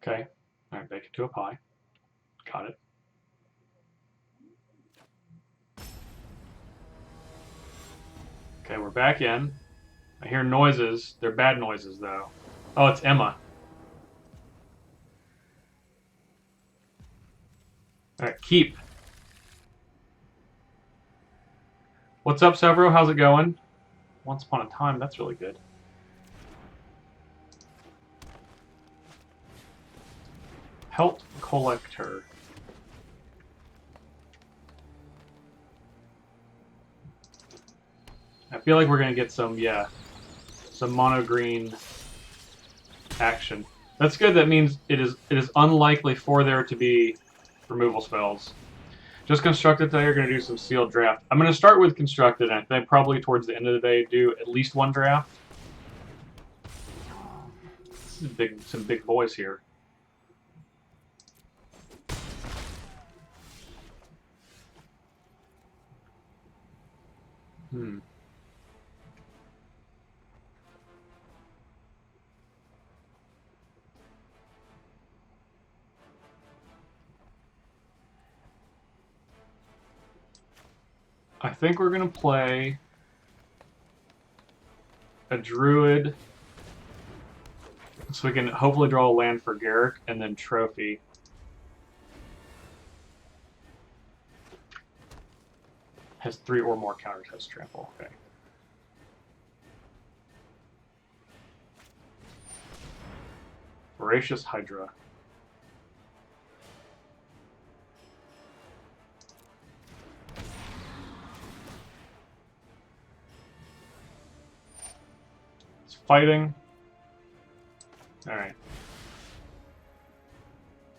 Okay. All right, bake it to a pie. Got it. Okay, we're back in. I hear noises. They're bad noises, though. Oh, it's Emma. All right, keep. What's up, Severo? How's it going? Once upon a time, that's really good. Pelt collector. I feel like we're gonna get some, yeah, some mono green action. That's good. That means it is unlikely for there to be removal spells. Just constructed today. You're going to do some sealed draft. I'm going to start with constructed, and I think probably towards the end of the day do at least one draft. This is big, some big boys here. I think we're going to play a druid so we can hopefully draw a land for Garruk and then trophy. Has 3 or more counters, has trample. Okay. Voracious Hydra. It's fighting. Alright.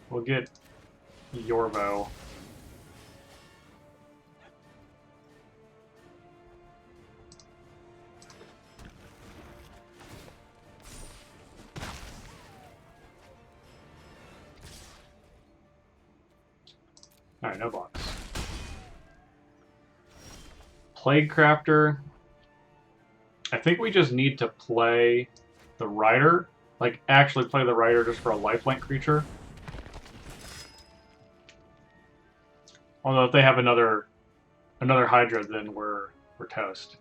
We'll get Yorvo. Alright, no blocks. Plague Crafter. I think we just need to play the Rider. Like, actually play the Rider just for a lifelink creature. Although if they have another Hydra, then we're toast.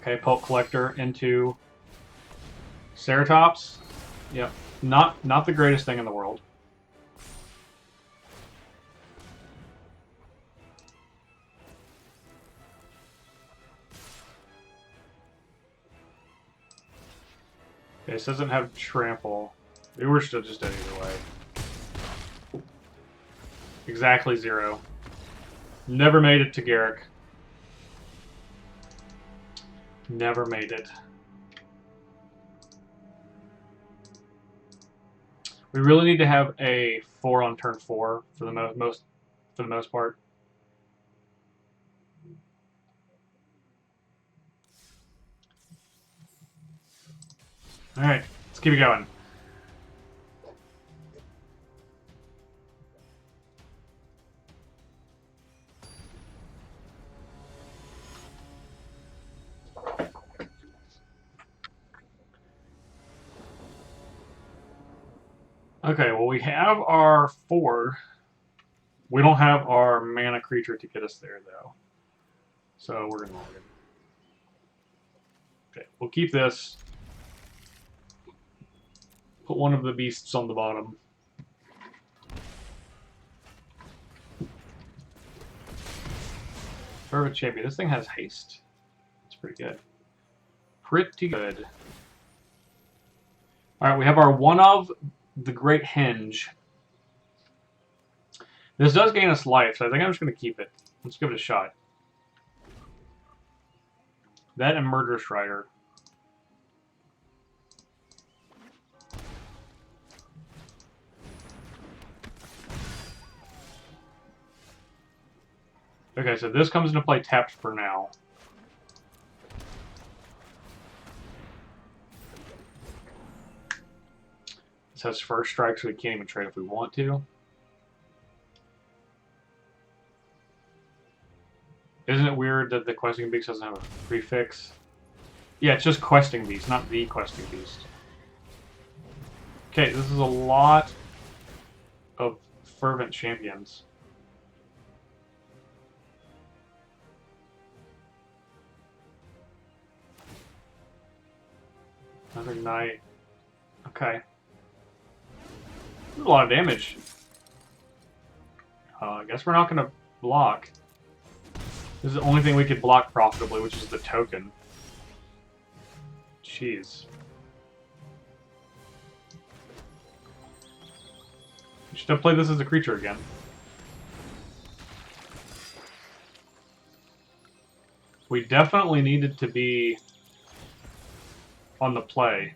Okay, Pulp Collector into Ceratops. Yep. Not the greatest thing in the world. Okay, this doesn't have trample. We were still just dead either way. Exactly 0. Never made it to Garruk. Never made it. We really need to have a 4 on turn 4 for the most part. All right, let's keep it going. Okay, well, we have our 4. We don't have our mana creature to get us there, though. So we're going to log it. Okay, we'll keep this. Put one of the beasts on the bottom. Fervent Champion. This thing has haste. It's pretty good. Pretty good. Alright, we have our one of the Great Henge. This does gain us life, so I think I'm just going to keep it. Let's give it a shot. That and Murderous Rider. Okay, so this comes into play tapped for now. This has first strike, so we can't even trade if we want to. Isn't it weird that the Questing Beaks doesn't have a prefix? Yeah, it's just questing beast, not the questing beast. Okay, this is a lot of fervent champions. Another knight. Okay. That's a lot of damage. I guess we're not going to block. This is the only thing we could block profitably, which is the token. Jeez. We should have played this as a creature again. We definitely needed to be on the play.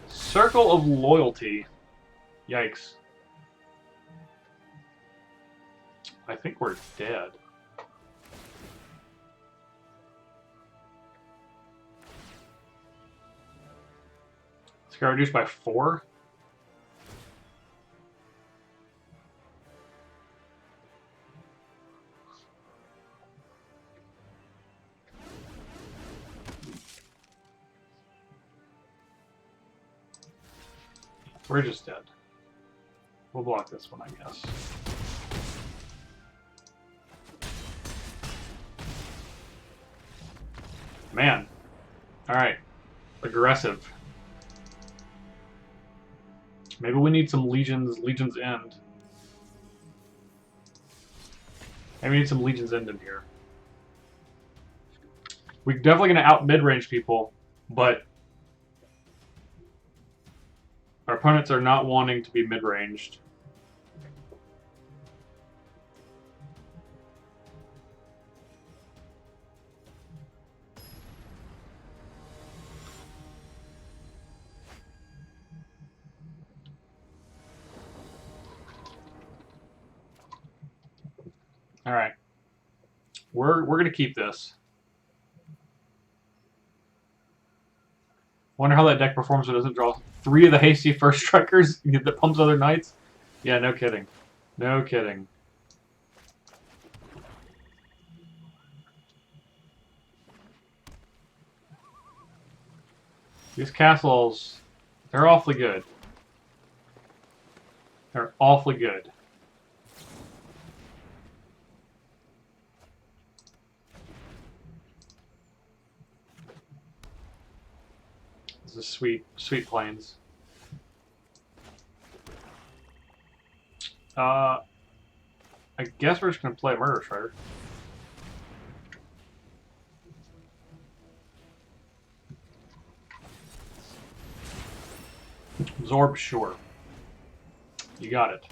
Circle of Loyalty. Yikes. I think we're dead. It's got reduced by 4. We're just dead. We'll block this one, I guess. Man. Alright. Aggressive. Maybe we need some Legion's End. Maybe we need some Legion's End in here. We're definitely going to out mid-range people, but our opponents are not wanting to be mid-ranged. All right, we're gonna keep this. Wonder how that deck performs when it doesn't draw 3 of the hasty first strikers that pumps other knights. Yeah, no kidding, no kidding. These castles, they're awfully good. They're awfully good. This is sweet plains. I guess we're just gonna play Murder Shredder. Absorb, sure. You got it.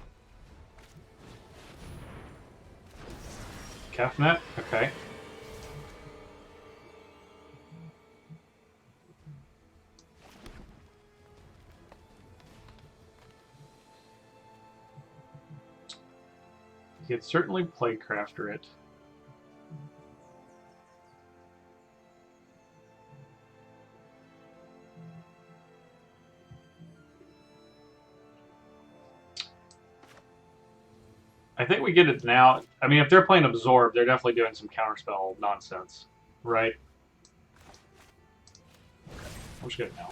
Kefnet, okay. You could certainly play Crafter it. I think we get it now. I mean, if they're playing Absorb, they're definitely doing some counterspell nonsense, right? Okay, we're just good now.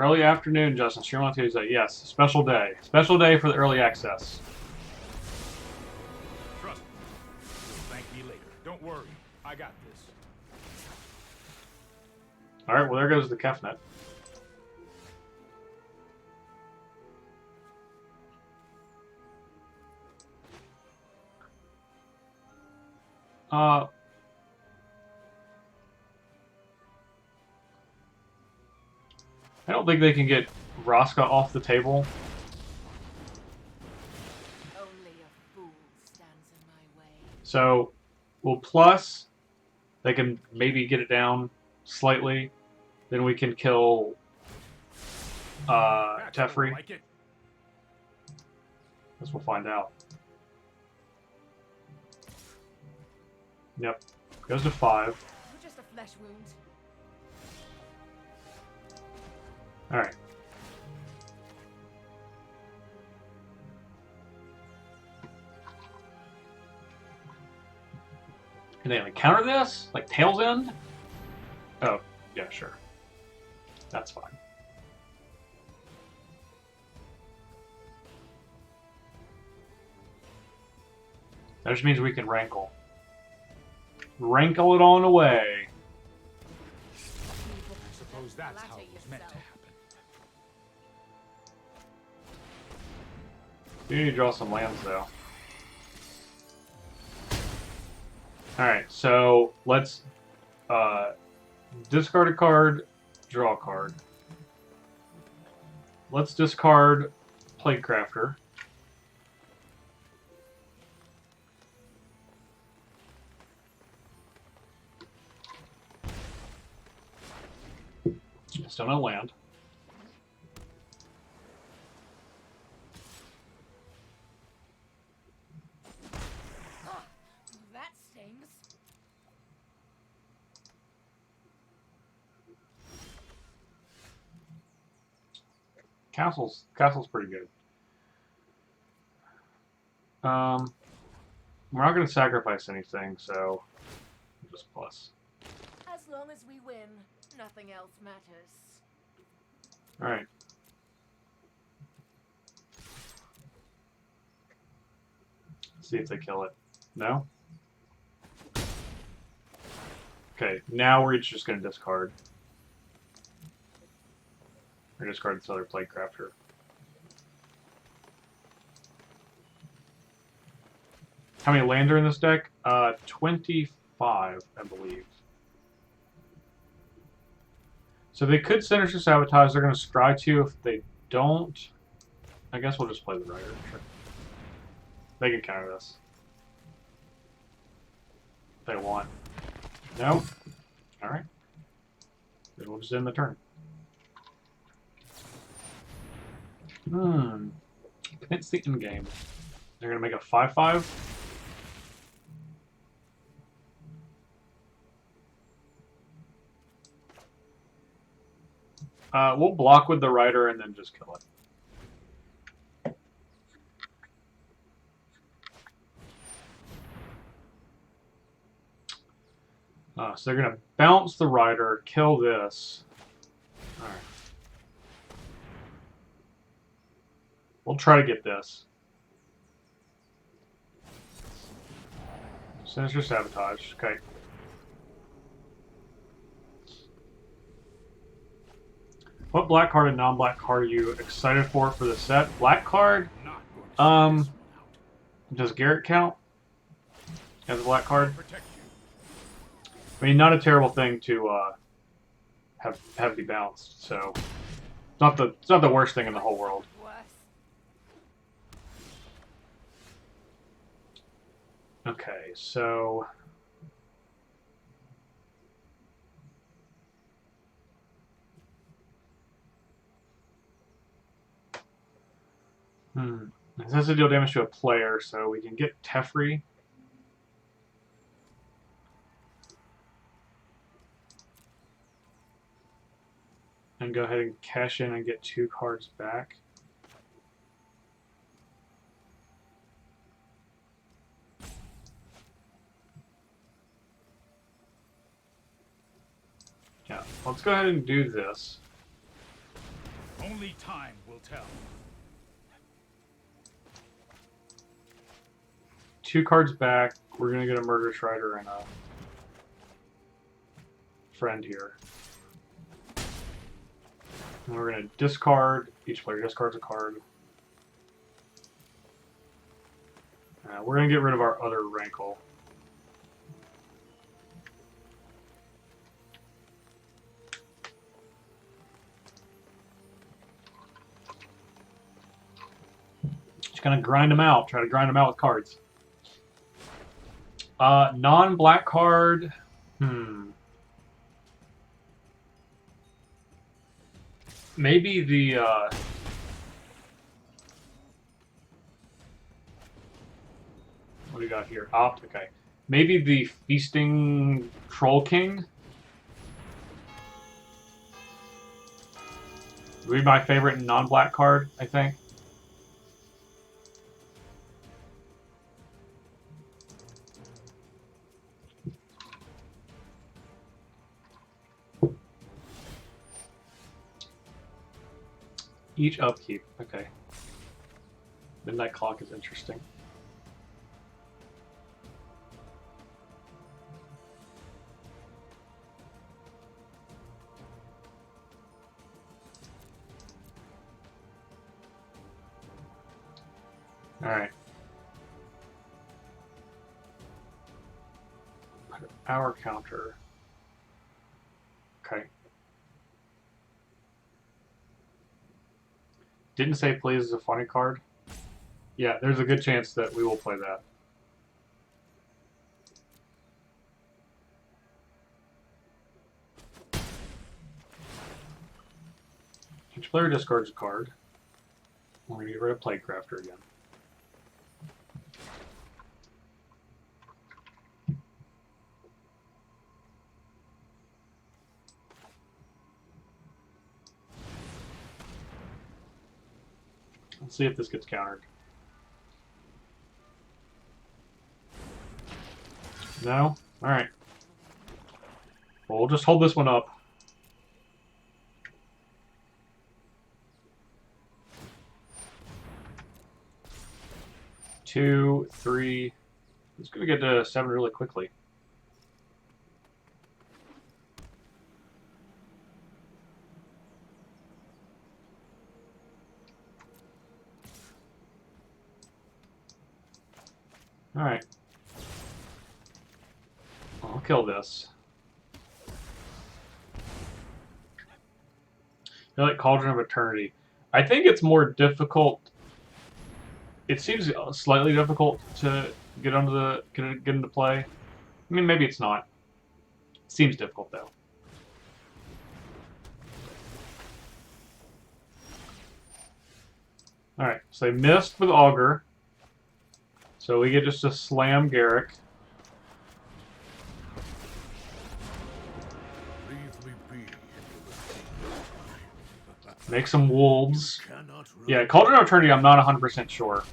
Early afternoon, Justin. Stream on Tuesday. Yes, special day. Special day for the early access. Trust me. You'll thank me later. Don't worry. I got this. All right, well, there goes the Kefnet. I don't think they can get Vraska off the table. Only a fool stands in my way. So, we'll plus. They can maybe get it down slightly. Then we can kill Teferi. Like it. Guess we'll find out. Yep. Goes to 5. You're just a flesh wound. Alright. Can they like counter this? Like Tail's End? Oh, yeah, sure. That's fine. That just means we can rankle. Rankle it on away. I suppose that's how it was meant to happen. You need to draw some lands, though. Alright, so let's discard a card, draw a card. Let's discard Pladecrafter. Still no land. That stings. Castle's pretty good. We're not going to sacrifice anything, so just plus. As long as we win, nothing else matters. All right. See if they kill it. No? Okay, now we're each just going to discard. Or discard this other Pladecrafter. How many land are in this deck? 25, I believe. So they could Sinister Sabotage. They're going to scry to. If they don't, I guess we'll just play the Rider. Sure. They can counter this. If they want. No? Alright. Then we'll just end the turn. It's the end game. They're going to make a 5/5. We'll block with the Rider and then just kill it. So they're going to bounce the Rider, kill this. Alright. We'll try to get this. Sinister Sabotage. Okay. What black card and non-black card are you excited for this set? Black card? Does Garruk count as a black card? I mean, not a terrible thing to have be bounced. So, it's not the worst thing in the whole world. Okay, so this has to deal damage to a player, so we can get Teferi. And go ahead and cash in and get 2 cards back. Yeah, let's go ahead and do this. Only time will tell. 2 cards back. We're gonna get a Murderous Rider and a friend here. And we're gonna discard. Each player discards a card. We're gonna get rid of our other Rankle. Just gonna grind them out. Try to grind them out with cards. Non-black card. Maybe the what do we got here? Okay. Maybe the Feasting Troll King? Would be my favorite non-black card, I think. Each upkeep. Okay. Midnight Clock is interesting. Alright. Power counter. Okay. Didn't say please is a funny card. Yeah, there's a good chance that we will play that. Each player discards a card. We're going to get rid of Playcrafter again. Let's see if this gets countered. No? Alright. Well, we'll just hold this one up. Two, three. It's going to get to 7 really quickly. Alright. I'll kill this. I like Cauldron of Eternity. I think it's more difficult. It seems slightly difficult to get onto the get into play. I mean, maybe it's not. It seems difficult though. All right, so they missed with Augur. So we get just to slam Garruk. Make some wolves. Yeah, Cauldron of Eternity, I'm not 100% sure.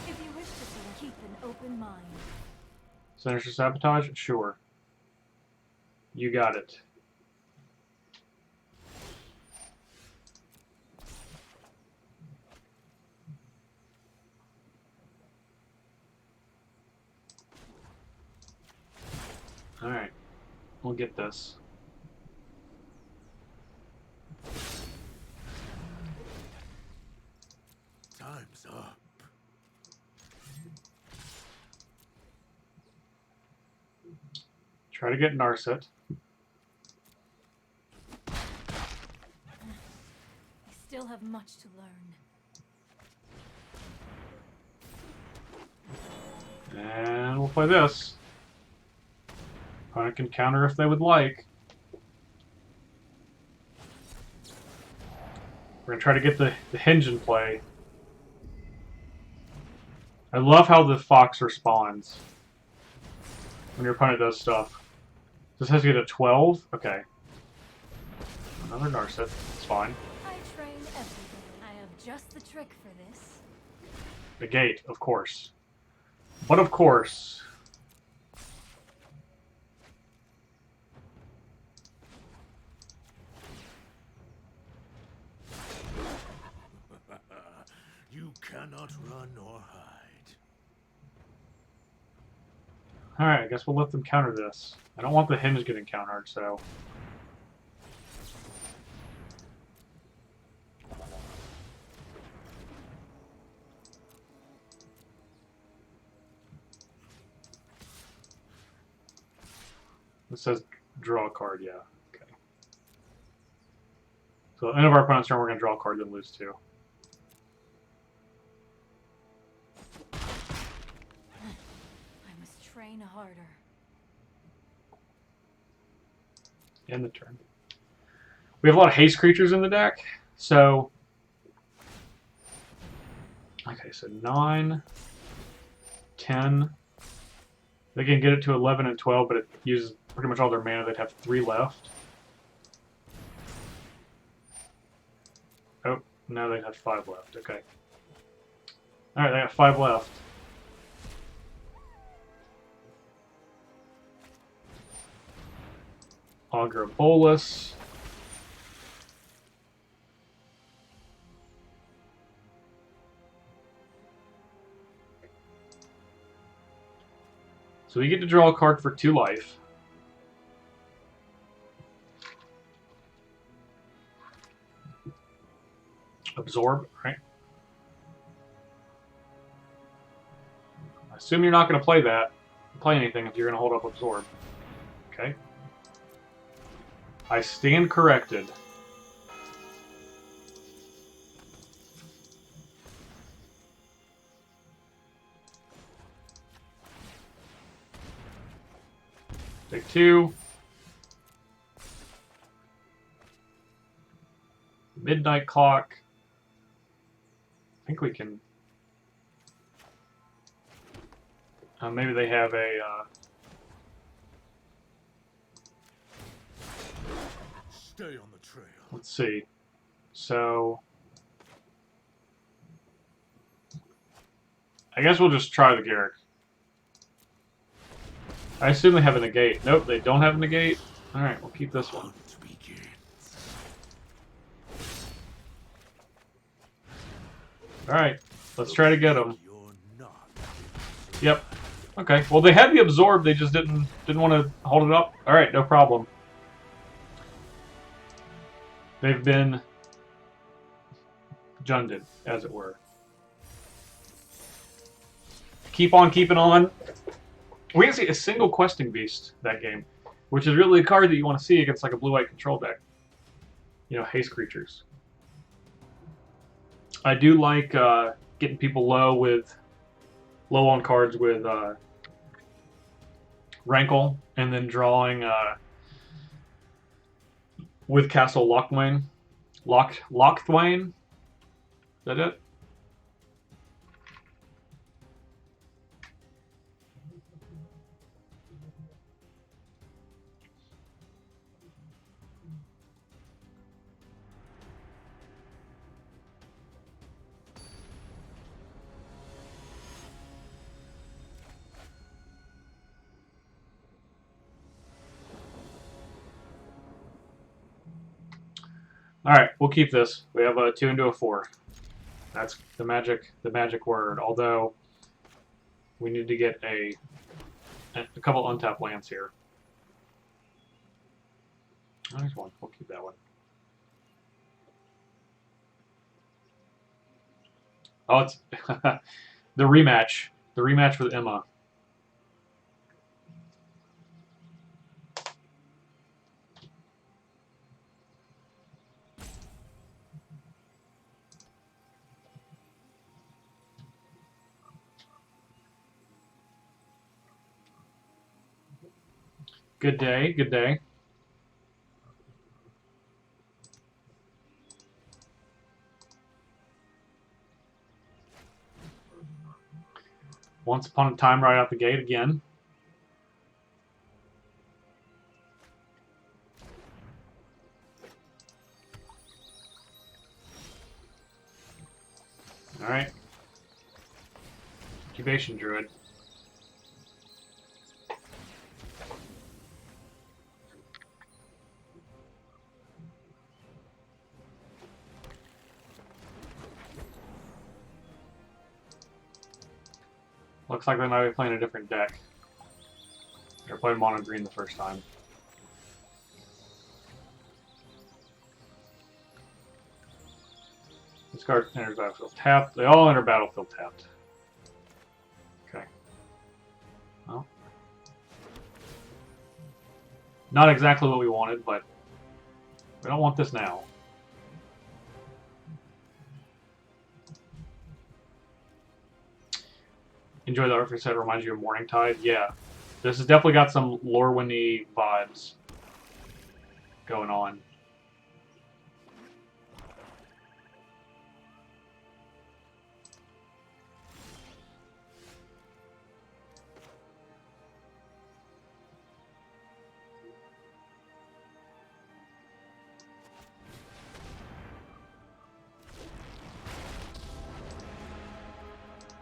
If you wish to see, keep an open mind. Sinister Sabotage? Sure. You got it. Alright. We'll get this. Time's up. Try to get Narset. I still have much to learn. And we'll play this. Opponent can counter if they would like. We're going to try to get the hinge in play. I love how the fox responds when your opponent does stuff. This has to get a 12? Okay. Another Narset. It's fine. I train everything. I have just the trick for this. The gate, of course. But of course. You cannot run or hide. Alright, I guess we'll let them counter this. I don't want the hinge getting countered, so... It says draw a card, yeah. Okay. So at the end of our opponent's turn, we're going to draw a card, then lose 2. I must train harder. End the turn. We have a lot of haste creatures in the deck, so... Okay, so 9, 10, They can get it to 11 and 12, but it uses pretty much all their mana. They'd have 3 left. Oh, now they have 5 left. Okay. Alright, they got 5 left. Augur Bolus. So we get to draw a card for 2 life. Absorb, right? I assume you're not going to play anything if you're going to hold up Absorb. Okay. I stand corrected. Take 2. Midnight Clock. I think we can... maybe they have a... Stay on the trail. Let's see. So... I guess we'll just try the Garruk. I assume they have a negate. Nope, they don't have a negate. Alright, we'll keep this one. Alright, let's try to get them. Yep. Okay, well they had the Absorb, they just didn't want to hold it up. Alright, no problem. They've been junded, as it were. Keep on keeping on. We can see a single Questing Beast that game, which is really a card that you want to see against like a blue-white control deck. You know, haste creatures. I do like getting people low on cards with Rankle, and then drawing with Castle Lochthwain. Lochthwain? Is that it? Alright, we'll keep this. We have a 2 into a 4. That's the magic word. Although we need to get a couple untapped lands here. Oh, there's one. We'll keep that one. Oh, it's the rematch. The rematch with Emma. Good day, good day. Once upon a time, right out the gate again. All right. Incubation Druid. Looks like they might be playing a different deck. They're playing mono green the first time. This card enters battlefield tapped. They all enter battlefield tapped. Okay. Well. Not exactly what we wanted, but we don't want this now. Enjoy the artwork set. Reminds you of Morningtide. Yeah, this has definitely got some Lorwyn-y vibes going on.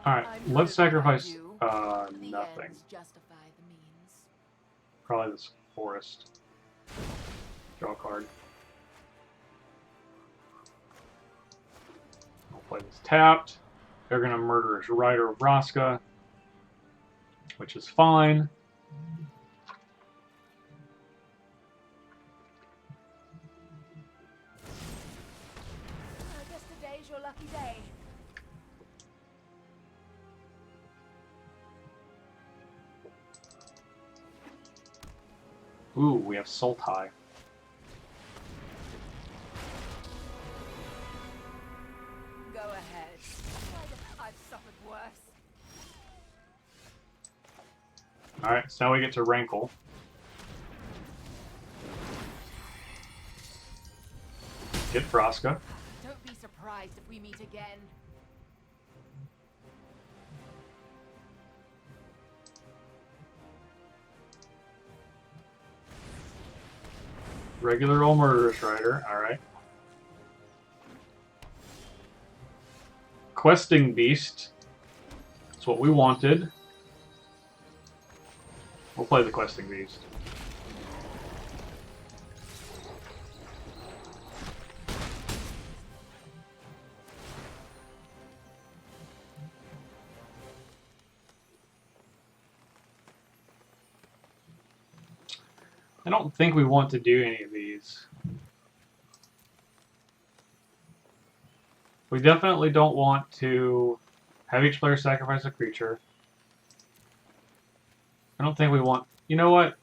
Alright, I'm let's good at what I sacrifice do. The nothing. ends justify the means. Probably this forest. Draw a card. I'll play this tapped. They're gonna murder his Rider of Vraska, which is fine. I guess today's your lucky day. Ooh, we have Sultai. Go ahead. I've suffered worse. Alright, so now we get to Rankle. Get Vraska. Don't be surprised if we meet again. Regular old Murderous Rider. Alright. Questing Beast. That's what we wanted. We'll play the Questing Beast. I don't think we want to do any of these. We definitely don't want to have each player sacrifice a creature. I don't think we want... You know what?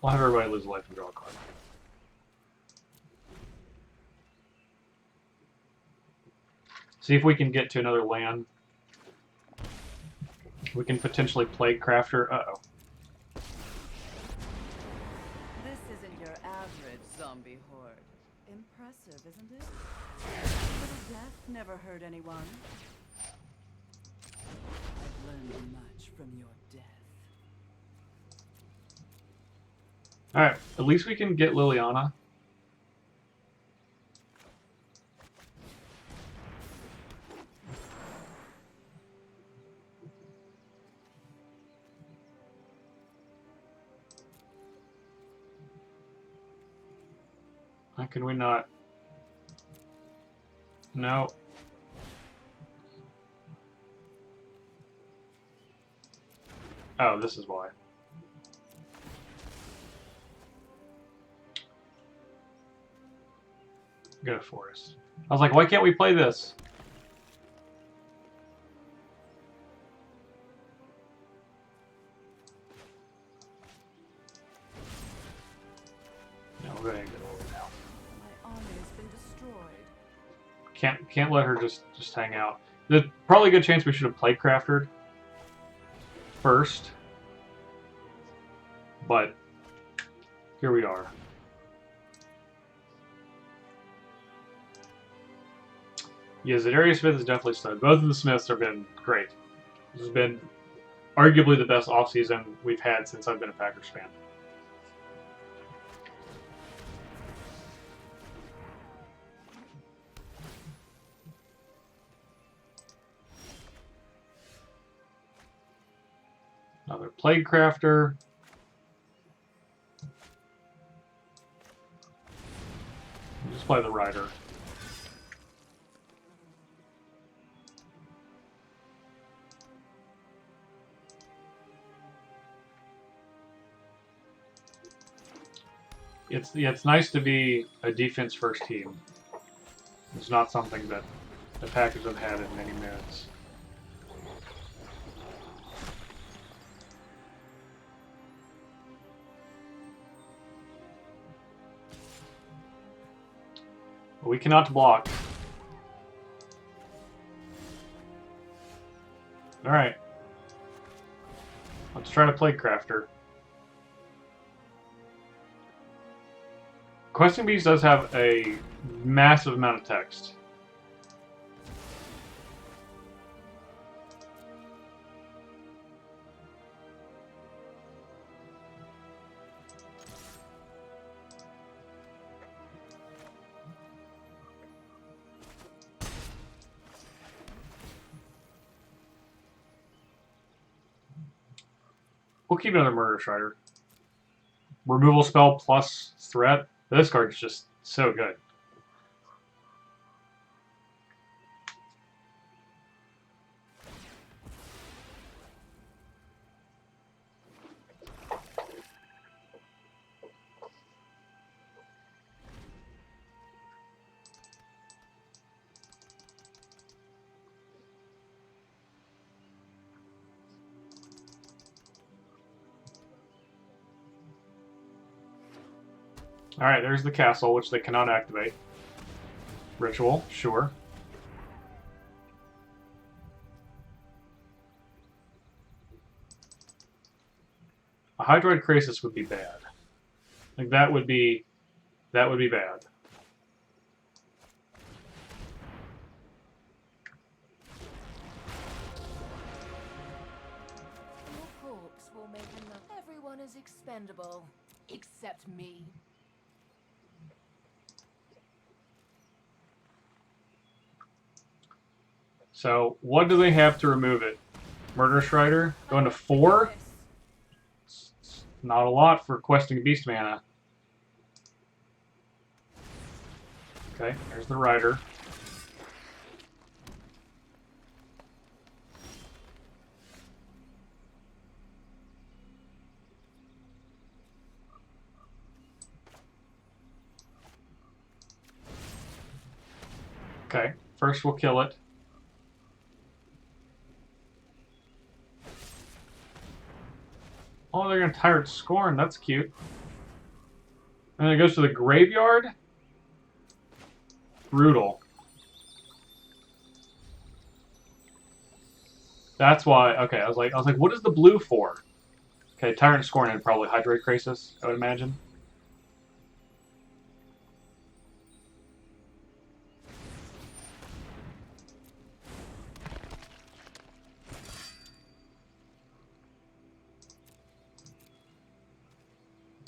We'll have everybody lose a life and draw a card. See if we can get to another land. We can potentially Plague Crafter. Uh-oh. This isn't your average zombie horde. Impressive, isn't it? Little death never hurt anyone. I've learned much from your death. Alright, at least we can get Liliana. How can we not? No. Oh, this is why. Go to Forest. I was like, why can't we play this? No, we're gonna get over now. My army has been destroyed. Can't let her just hang out. There's probably a good chance we should have Plague Crafted first, but here we are. Yeah, Zedarius Smith is definitely stud. Both of the Smiths have been great. This has been arguably the best offseason we've had since I've been a Packers fan. Another Plague Crafter. Just play the Rider. It's nice to be a defense first team. It's not something that the Packers have had in many minutes. We cannot block. Alright. Let's try to play Crafter. Questing Beast does have a massive amount of text. We'll keep another Murder Strider. Removal spell plus threat. This card is just so good. Alright, there's the castle, which they cannot activate. Ritual, sure. A Hydroid Crisis would be bad. Like, that would be bad. Your corpse will make enough. Everyone is expendable, except me. So, what do they have to remove it? Murder Strider? Going to 4? Not a lot for questing beast mana. Okay, there's the rider. Okay, first we'll kill it. Oh, they're gonna Tyrant Scorn. That's cute. And then it goes to the graveyard. Brutal. That's why. Okay, I was like, what is the blue for? Okay, Tyrant Scorn and probably Hydroid Crisis, I would imagine.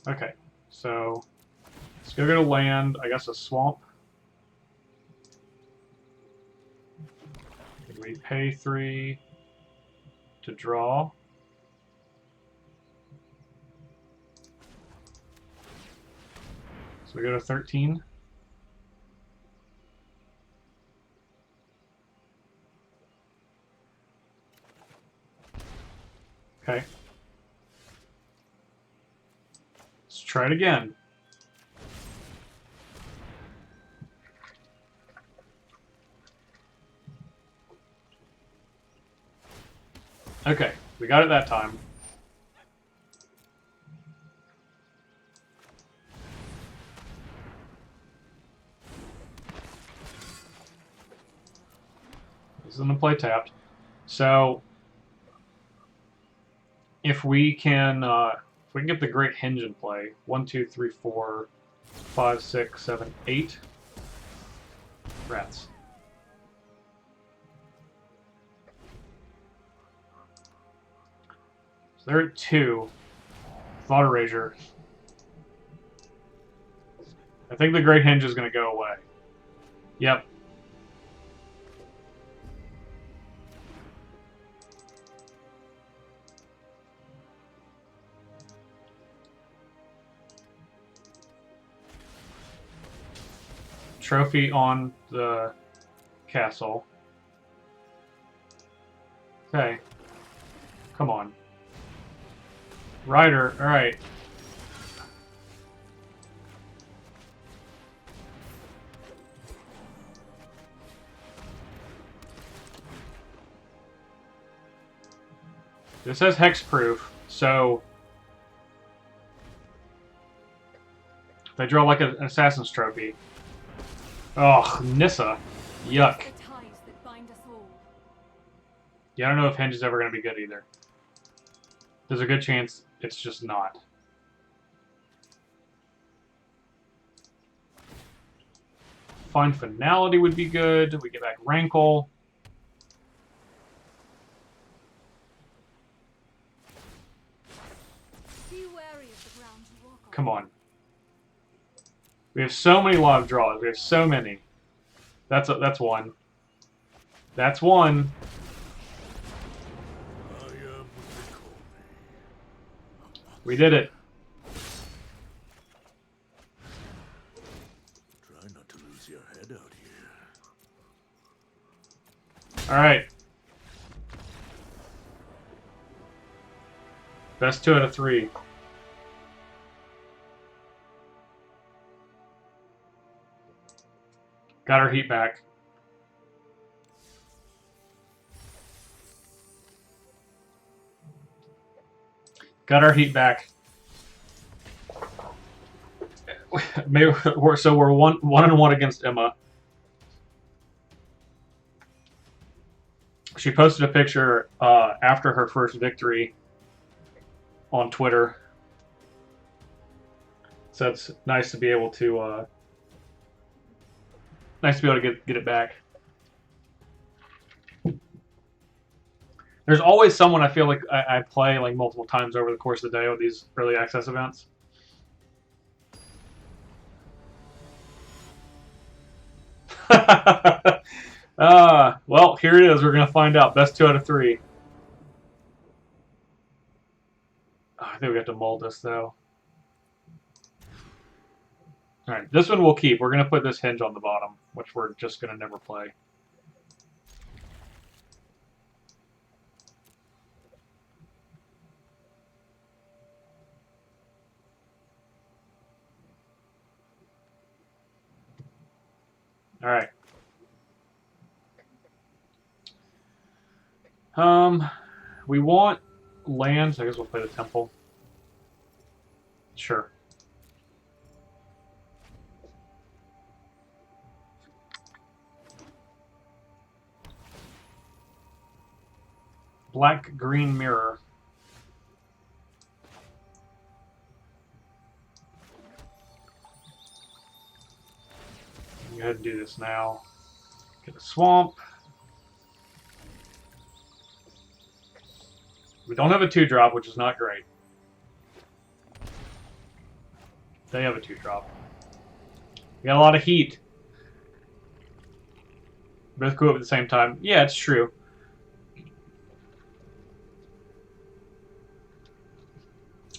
Okay, so let's go get a land, I guess a swamp. We pay 3 to draw. So we go to 13. Okay. Let's try it again. Okay, we got it that time. This is going to play tapped. So, if we can get the Great Henge in play, 1, 2, 3, 4, 5, 6, 7, 8 rats. So they're at 2. Thought Erasure. I think the Great Henge is going to go away. Yep. Trophy on the castle. Okay. Come on. Rider, alright. This says hexproof, so they draw like an assassin's trophy. Oh, Nissa. Yuck. The ties that bind us all. Yeah, I don't know if Henge is ever going to be good either. There's a good chance it's just not. Find Finality would be good. We get back Rankle. Be wary of the ground you walk on. Come on. We have so many live draws. We have so many. That's one. That's one. I am what they call me. We did it. Try not to lose your head out here. All right. Best 2 out of 3. Got our heat back. Got our heat back. Maybe we're 1-1 against Emma. She posted a picture after her first victory on Twitter. So it's nice to be able to get it back. There's always someone I feel like I play like multiple times over the course of the day with these early access events. Well, here it is. We're gonna find out. Best 2 out of 3. Oh, I think we have to mold this though. All right, this one we'll keep. We're gonna put this hinge on the bottom, which we're just gonna never play. All right. We want land, so I guess we'll play the temple. Sure. Black-green mirror. Go ahead and do this now. Get a swamp. We don't have a 2-drop, which is not great. They have a 2-drop. We got a lot of heat. Both go up at the same time. Yeah, it's true.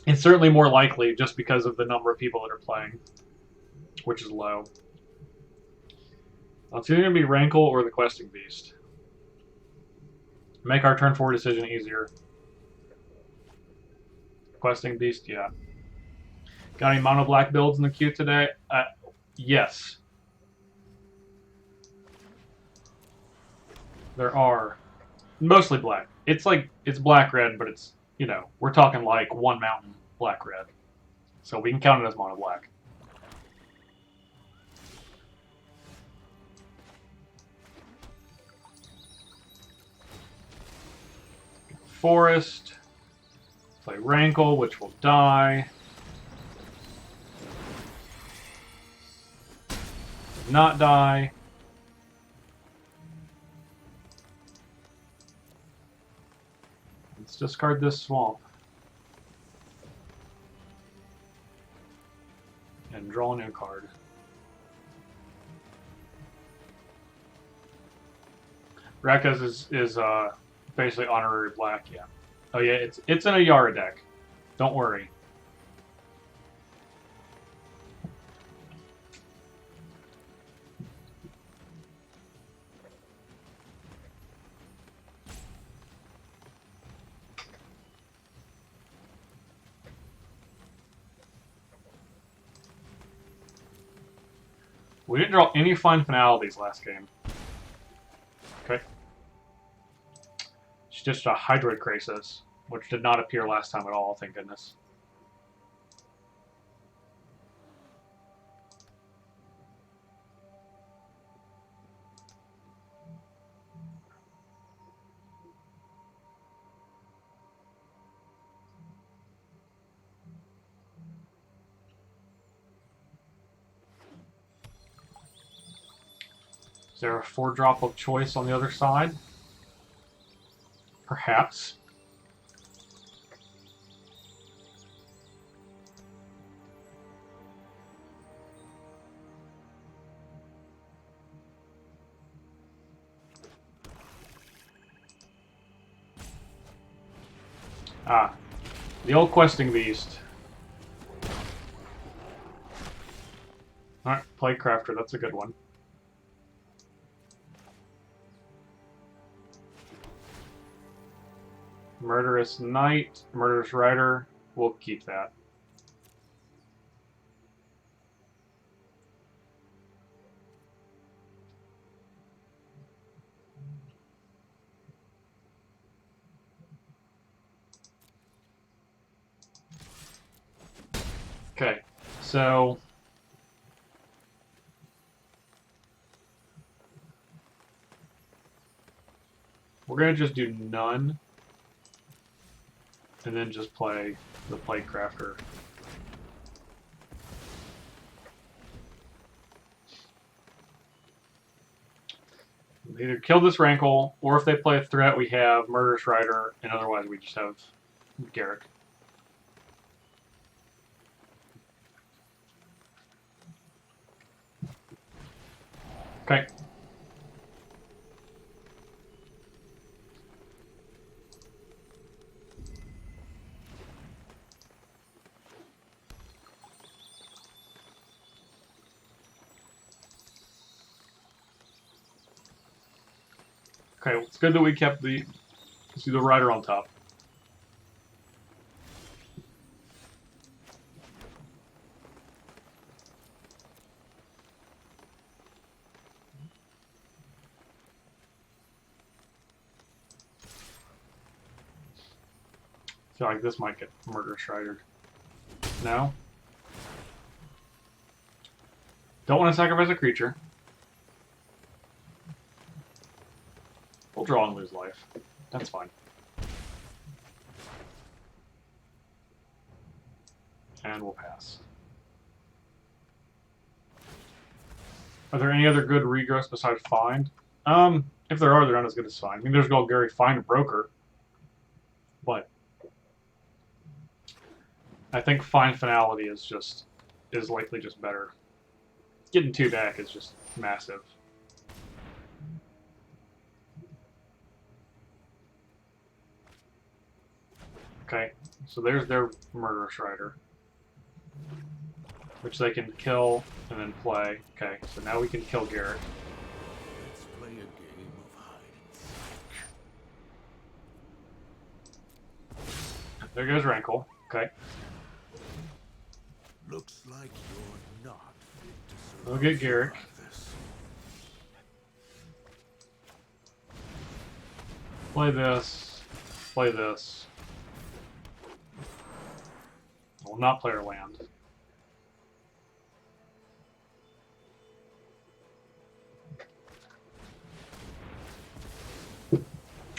It's certainly more likely just because of the number of people that are playing, which is low. It's either going to be Rankle or the Questing Beast. Make our turn 4 decision easier. Questing Beast, yeah. Got any mono black builds in the queue today? Yes. There are. Mostly black. It's like, it's black-red, but it's, you know, we're talking like one mountain black-red. So we can count it as mono black. Forest. Play Rankle, which will die. Not die. Let's discard this swamp. And draw a new card. Rakka's is basically honorary black, yeah. Oh yeah, it's in a Yara deck. Don't worry. We didn't draw any fine finalities last game. Okay. It's just a Hydroid Krasis, which did not appear last time at all, thank goodness. Is there a 4-drop of choice on the other side? Perhaps. Ah. The old questing beast. Alright, Plague Crafter, that's a good one. Murderous Knight, Murderous Rider, we'll keep that. Okay, so we're going to just do none and then just play the Plague Crafter. Either kill this Rankle, or if they play a threat, we have Murderous Rider, and otherwise we just have Garruk. Okay. Okay, well, it's good that we kept the rider on top. I feel like this might get Murderous Rider. No? Don't want to sacrifice a creature. We'll draw and lose life. That's fine. And we'll pass. Are there any other good regrowths besides Find? If there are, they're not as good as Find. I mean, there's Golgari, Find, Broker. But I think Find Finality is likely just better. Getting 2 back is just massive. Okay, so there's their Murderous Rider, which they can kill and then play. Okay, so now we can kill Garruk. Let's play a game of hide and seek. There goes Rankle. Okay. Looks like you're not fit to We'll get Garruk. this. Play this. Play this. We'll not play our land.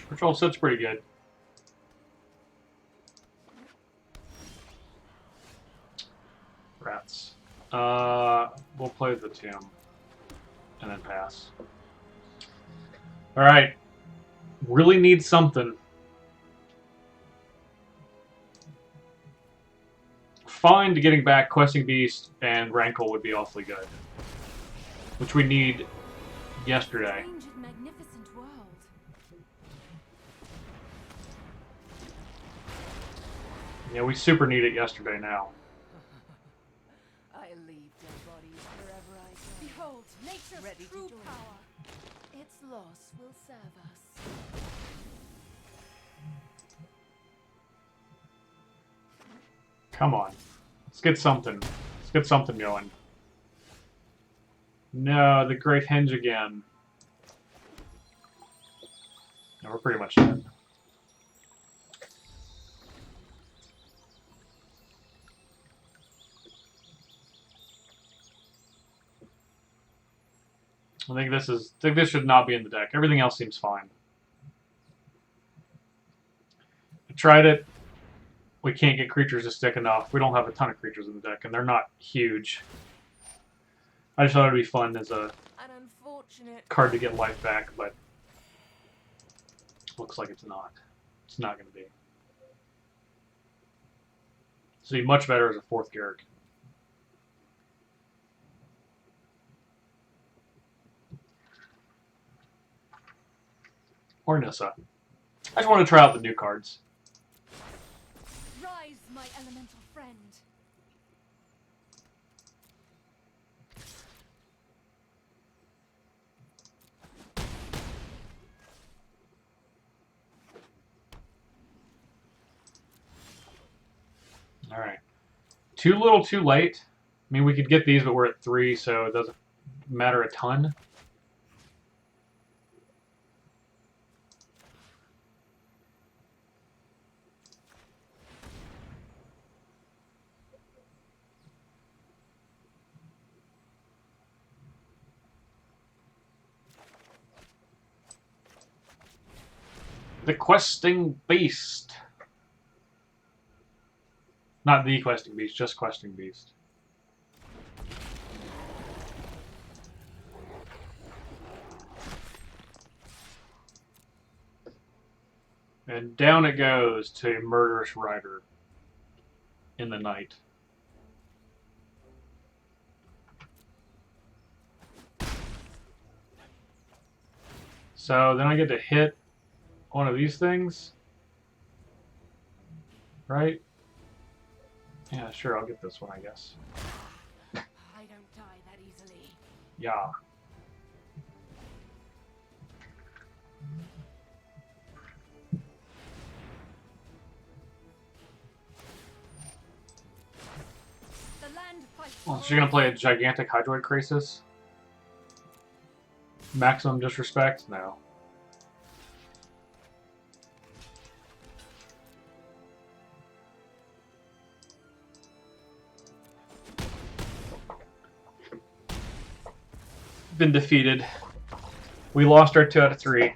Control set's pretty good. Rats. We'll play the Tomb and then pass. Alright. Really need something. Find getting back Questing Beast and Rankle would be awfully good. Which we need yesterday. Strange and magnificent world. Yeah, we super need it yesterday now. I leave dead bodies wherever I go. Behold, nature's Ready to true join. power. Its loss will serve us. Come on. Let's get something. Let's get something going. No, the Great Henge again. No, we're pretty much dead. I think this should not be in the deck. Everything else seems fine. I tried it. We can't get creatures to stick enough. We don't have a ton of creatures in the deck, and they're not huge. I just thought it'd be fun as a An unfortunate card to get life back, but looks like it's not. It's not going to be. So be much better as a 4th Garruk. Or Nissa. I just want to try out the new cards. rise Rise, my elemental friend. All right. Too little, too late. I mean, we could get these, but we're at 3, so it doesn't matter a ton. The Questing Beast. Not the Questing Beast, just Questing Beast. And down it goes to a murderous rider in the night. So then I get to hit one of these things. Right? Yeah, sure, I'll get this one, I guess. I don't die that easily. Yeah. The land fights. Well, she's gonna play a gigantic Hydroid Crisis. Maximum disrespect? No. Been defeated. We lost our 2 out of 3.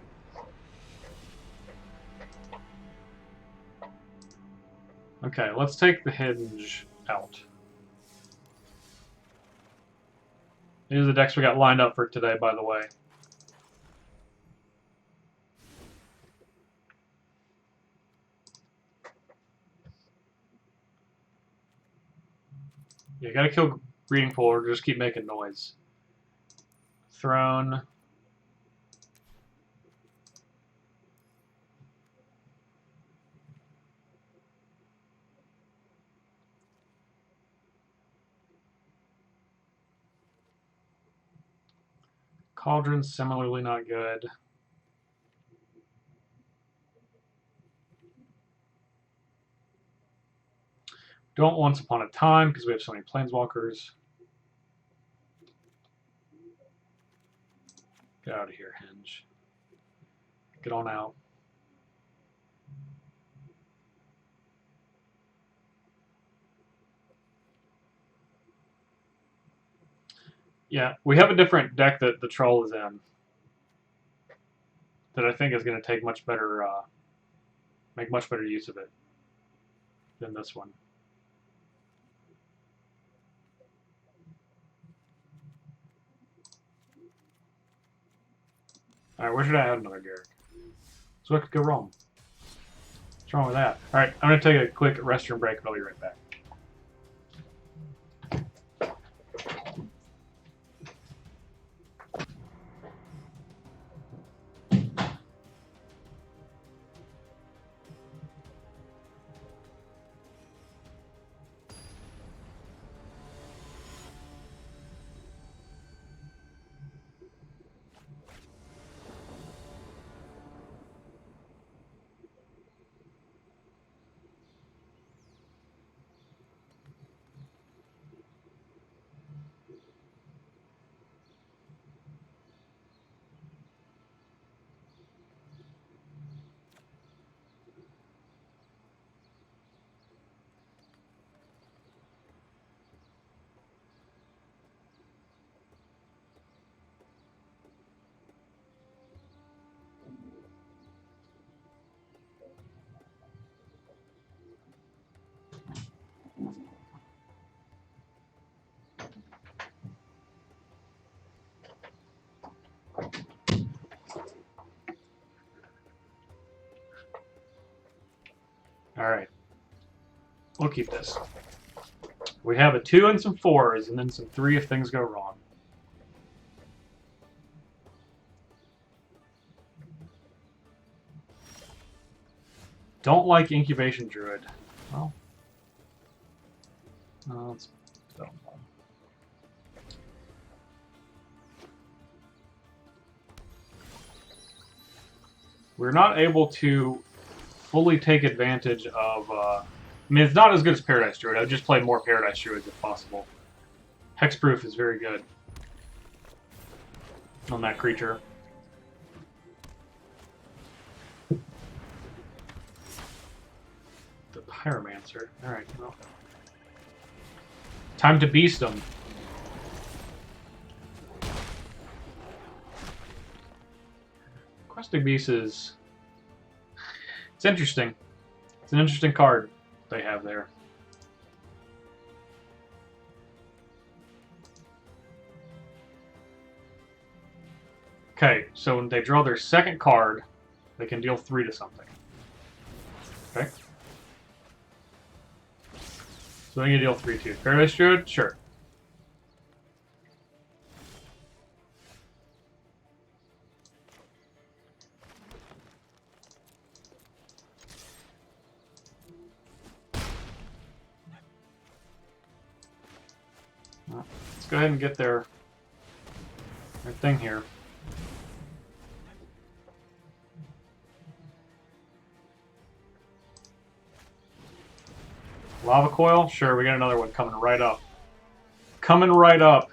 Okay, let's take the hinge out. These are the decks we got lined up for today, by the way. Yeah, you gotta kill Breeding Pool or just keep making noise. Throne. Cauldron, similarly not good. Don't Once Upon a Time because we have so many Planeswalkers. Get out of here, Hinge. Get on out. Yeah, we have a different deck that the Troll is in that I think is going to take much better, make much better use of it than this one. All right, where should I add another Garruk? So what could go wrong? What's wrong with that? All right, I'm going to take a quick restroom break, and I'll be right back. All right, we'll keep this. We have a 2 and some 4s, and then some 3 if things go wrong. Don't like Incubation Druid. Well, Let's put that one. We're not able to fully take advantage of... I mean, it's not as good as Paradise Druid. I'd just play more Paradise Druids if possible. Hexproof is very good on that creature. The Pyromancer. Alright, well. Time to beast them. Questing Beast is... It's interesting. It's an interesting card they have there. Okay, so when they draw their second card, they can deal 3 to something. Okay. So they can deal 3 to. Paradise Druid? Sure. Let's go ahead and get their thing here. Lava Coil? Sure, we got another one coming right up. Coming right up.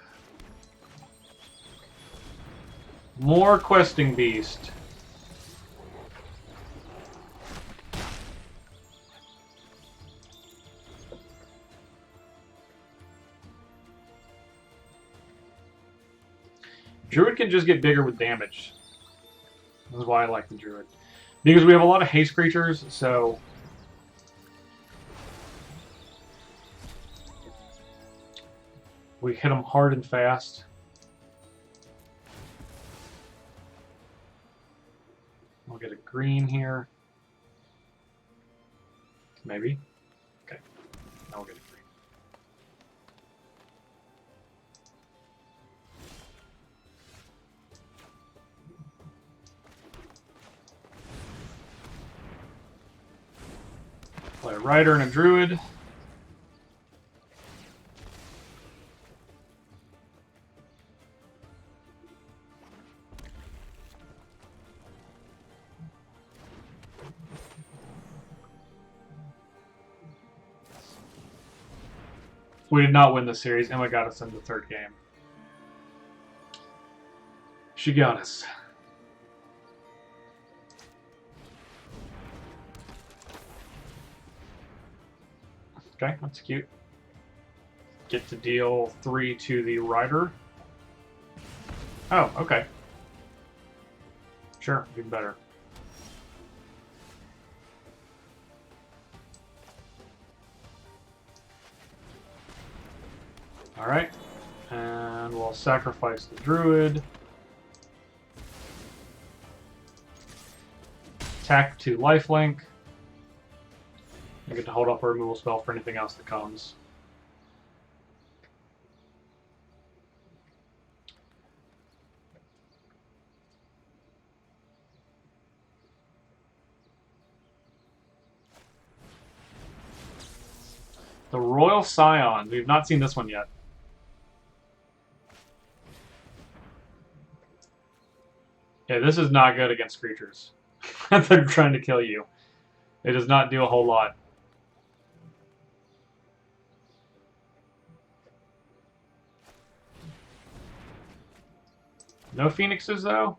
More Questing Beast. Druid can just get bigger with damage. This is why I like the Druid. Because we have a lot of haste creatures, so... we hit them hard and fast. We'll get a green here. Maybe. Okay. Now we'll get a green. Play a Rider and a Druid. We did not win the series. Emma got us in the third game. She got us. Okay, that's cute. Get to deal 3 to the Rider. Oh, okay. Sure, even better. Alright. And we'll sacrifice the Druid. Attack to lifelink. I get to hold up a removal spell for anything else that comes. The Royal Scion. We've not seen this one yet. Yeah, this is not good against creatures. They're trying to kill you. It does not do a whole lot. No Phoenixes, though?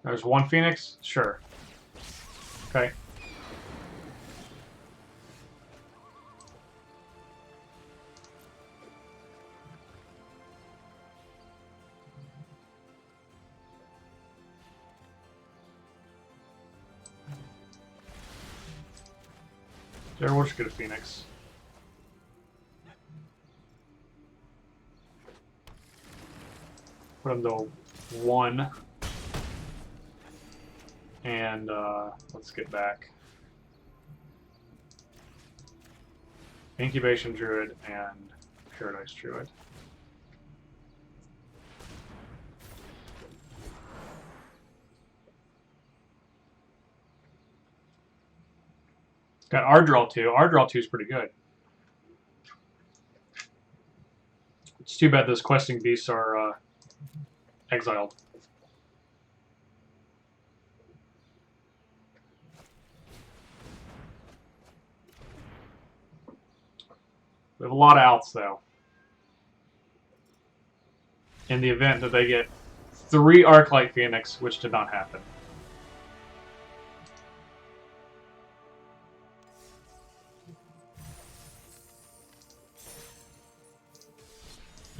There's one Phoenix? Sure. Okay. There, we'll just get a Phoenix. Put him to 1. And let's get back. Incubation Druid and Paradise Druid. Got our draw 2. Our draw 2 is pretty good. It's too bad those questing beasts are exiled. We have a lot of outs, though. In the event that they get 3 Arclight Phoenix, which did not happen.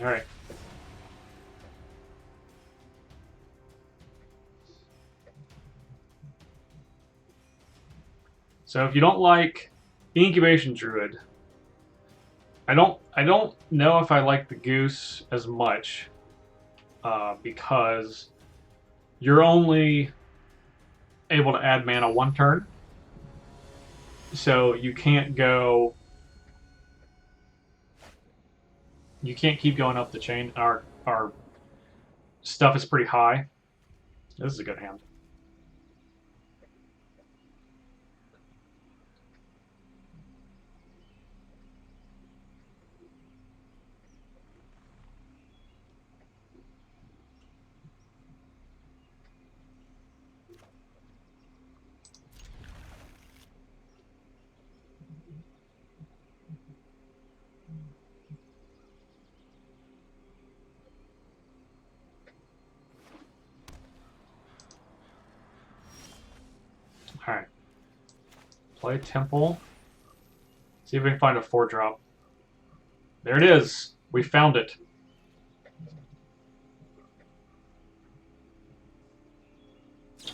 Alright. So if you don't like Incubation Druid, I don't know if I like the Goose as much, because you're only able to add mana 1 turn, so you can't go. You can't keep going up the chain. Our stuff is pretty high. This is a good hand. Alright. Play Temple. See if we can find a 4-drop. There it is. We found it.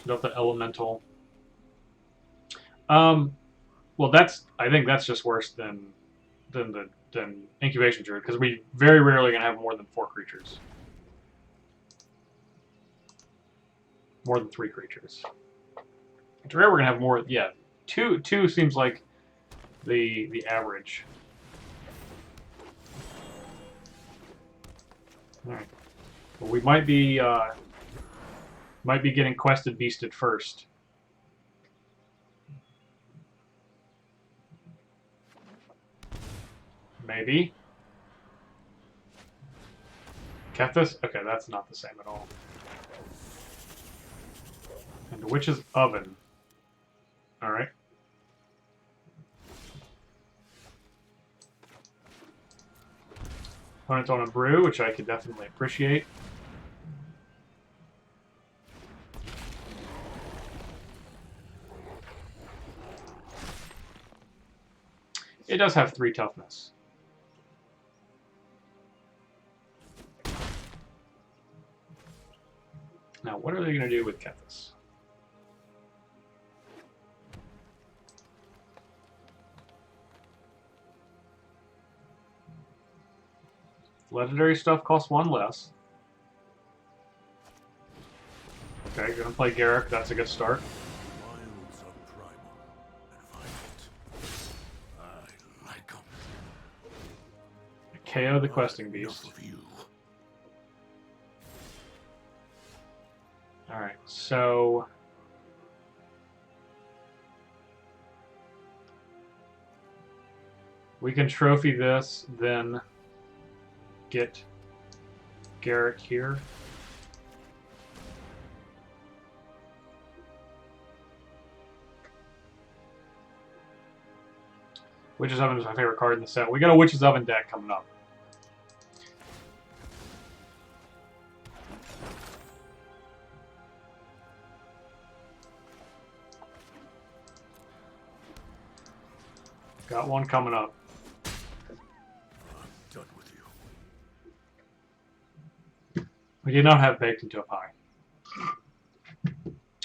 Got the Elemental. Well, I think that's just worse than Incubation Druid, because we very rarely gonna have more than 4 creatures. More than 3 creatures. It's rare we're gonna have more. Yeah, two seems like the average. All right. Well, we might be getting quested beasted first. Maybe. Kethis? Okay, that's not the same at all. And the Witch's Oven. Alright. Opponent's on a brew, which I could definitely appreciate. It does have 3 toughness. Now, what are they going to do with Kethis? Legendary stuff costs 1 less. Okay, gonna play Garruk. That's a good start. Wilds are primal and violent. I like 'em. KO the questing beast. Enough of you. Alright, so we can trophy this, then get Garruk here. Witch's Oven is my favorite card in the set. We got a Witch's Oven deck coming up. Got one coming up. I'm done with you. We did not have baked into a pie.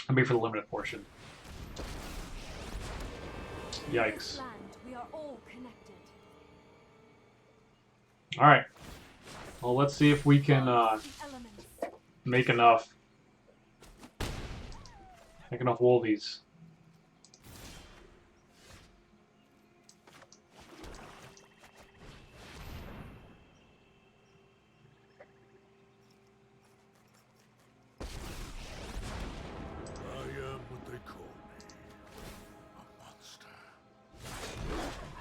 I'll be for the limited portion. Yikes. Land, we are all connected. Alright. Well, let's see if we can make enough wolvies. I am what they call me. A monster.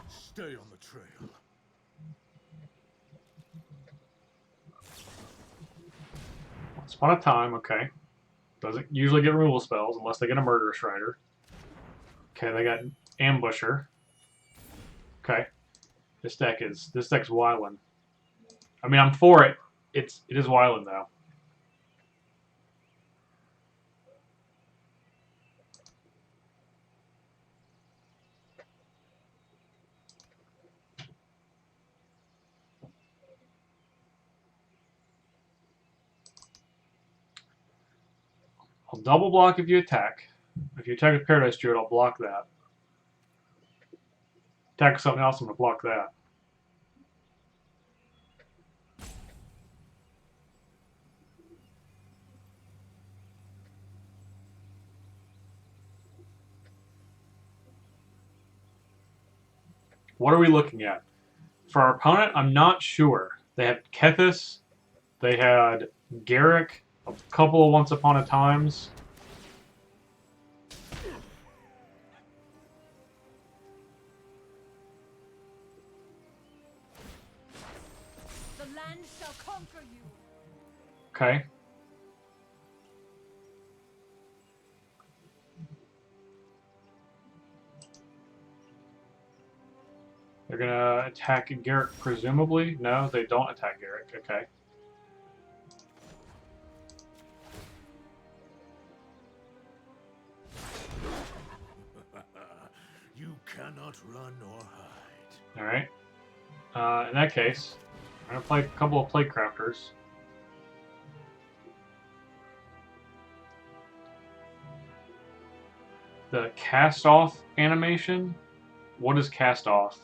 Stay on the trail. Upon a time, okay. Doesn't usually get removal spells unless they get a Murderous Rider. Okay, they got Ambusher. Okay. This deck's wildin'. I mean, I'm for it. It is wildin' though. I'll double block if you attack. If you attack with Paradise Druid, I'll block that. Attack with something else, I'm going to block that. What are we looking at? For our opponent, I'm not sure. They had Kethis. They had Garruk. A couple of Once Upon a Times. The land shall conquer you. Okay. They're going to attack Garruk, presumably. No, they don't attack Garruk. Okay. You cannot run or hide. Alright. In that case, I'm going to play a couple of Playcrafters. The cast off animation? What is cast off?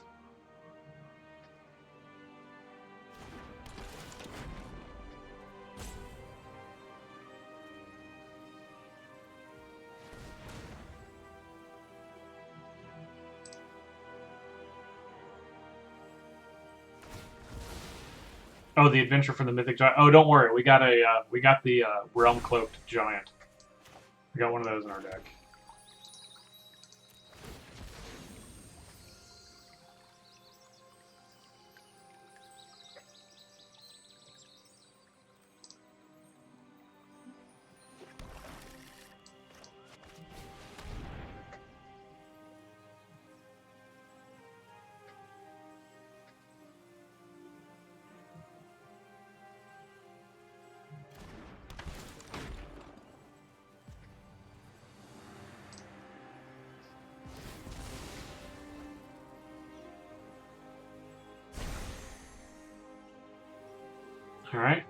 Oh, the adventure from the Mythic Giant. Oh, don't worry, we got the Realm Cloaked Giant. We got one of those in our deck. Alright.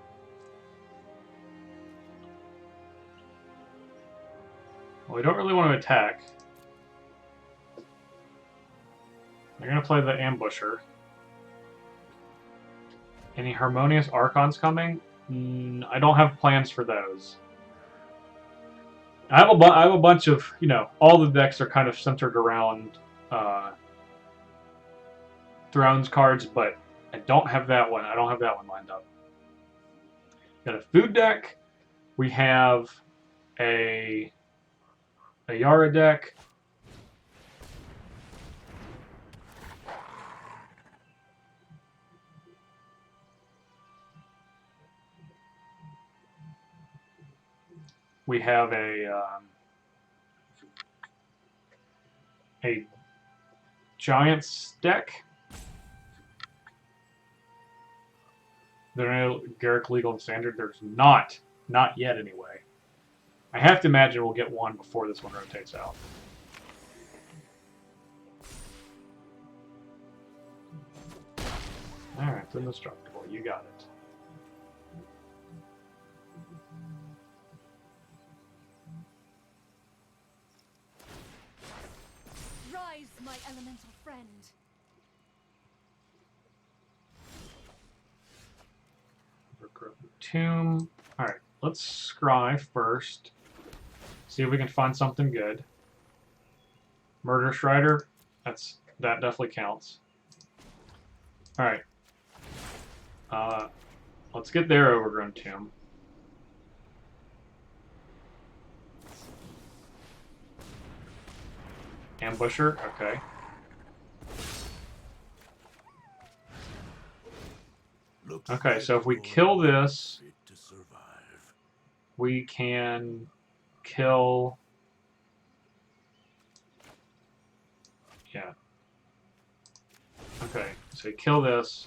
Well, we don't really want to attack. They're going to play the Ambusher. Any Harmonious Archons coming? I don't have plans for those. I have a bunch of, you know, all the decks are kind of centered around Thrones cards, but I don't have that one. I don't have that one lined up. Got a food deck. We have a Yara deck. We have a Giants deck. There are no Garruk Legal and Standard. There's not yet anyway. I have to imagine we'll get one before this one rotates out. Alright, it's indestructible. You got it. Rise, my elemental friend. Tomb. Alright, let's scry first. See if we can find something good. Murderous Rider. That definitely counts. Alright. Let's get their Overgrown Tomb. Ambusher, okay. Okay, so if we kill this, we can kill... Yeah. Okay, so kill this.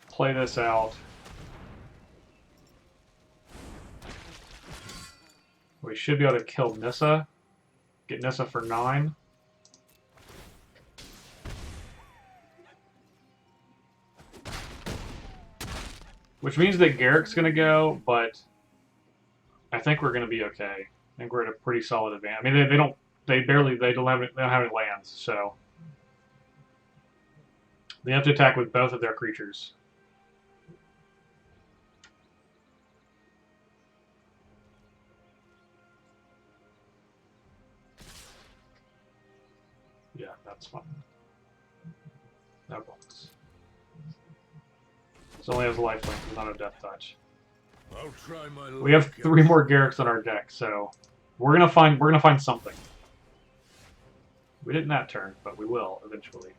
Play this out. We should be able to kill Nissa. Get Nissa for 9. Which means that Garruk's going to go, but I think we're going to be okay. I think we're at a pretty solid advantage. I mean, they don't have any lands, so they have to attack with both of their creatures. Yeah, that's fine. That works. It only has lifelink, not a death touch. I'll try my luck. We have 3 more Garruks on our deck, so we're gonna find something. We didn't that turn, but we will eventually.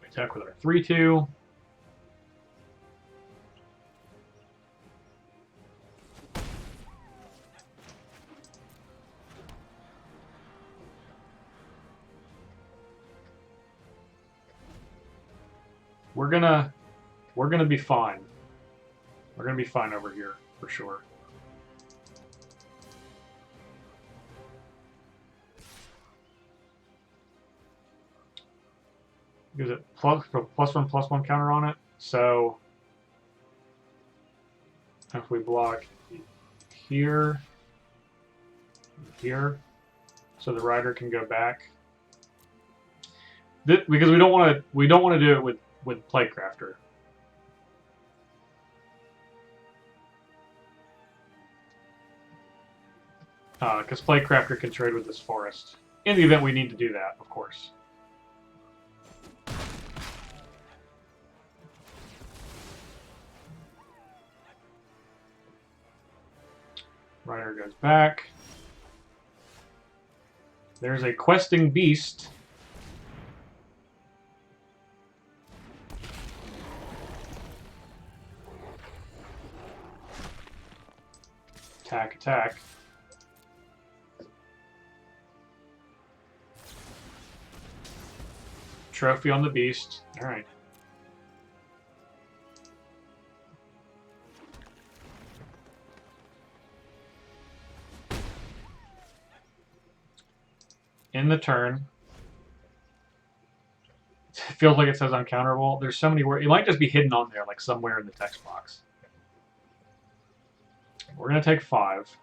We attack with our 3/2. We're gonna be fine. We're gonna be fine over here for sure. Gives it +1/+1 counter on it. So if we block here, here, so the rider can go back. Because we don't want to do it with Playcrafter. Because Playcrafter can trade with this forest. In the event we need to do that, of course. Rider goes back. There's a questing beast. Attack, attack. Trophy on the beast. Alright. In the turn. It feels like it says uncounterable. There's so many words. It might just be hidden on there, like somewhere in the text box. We're going to take 5.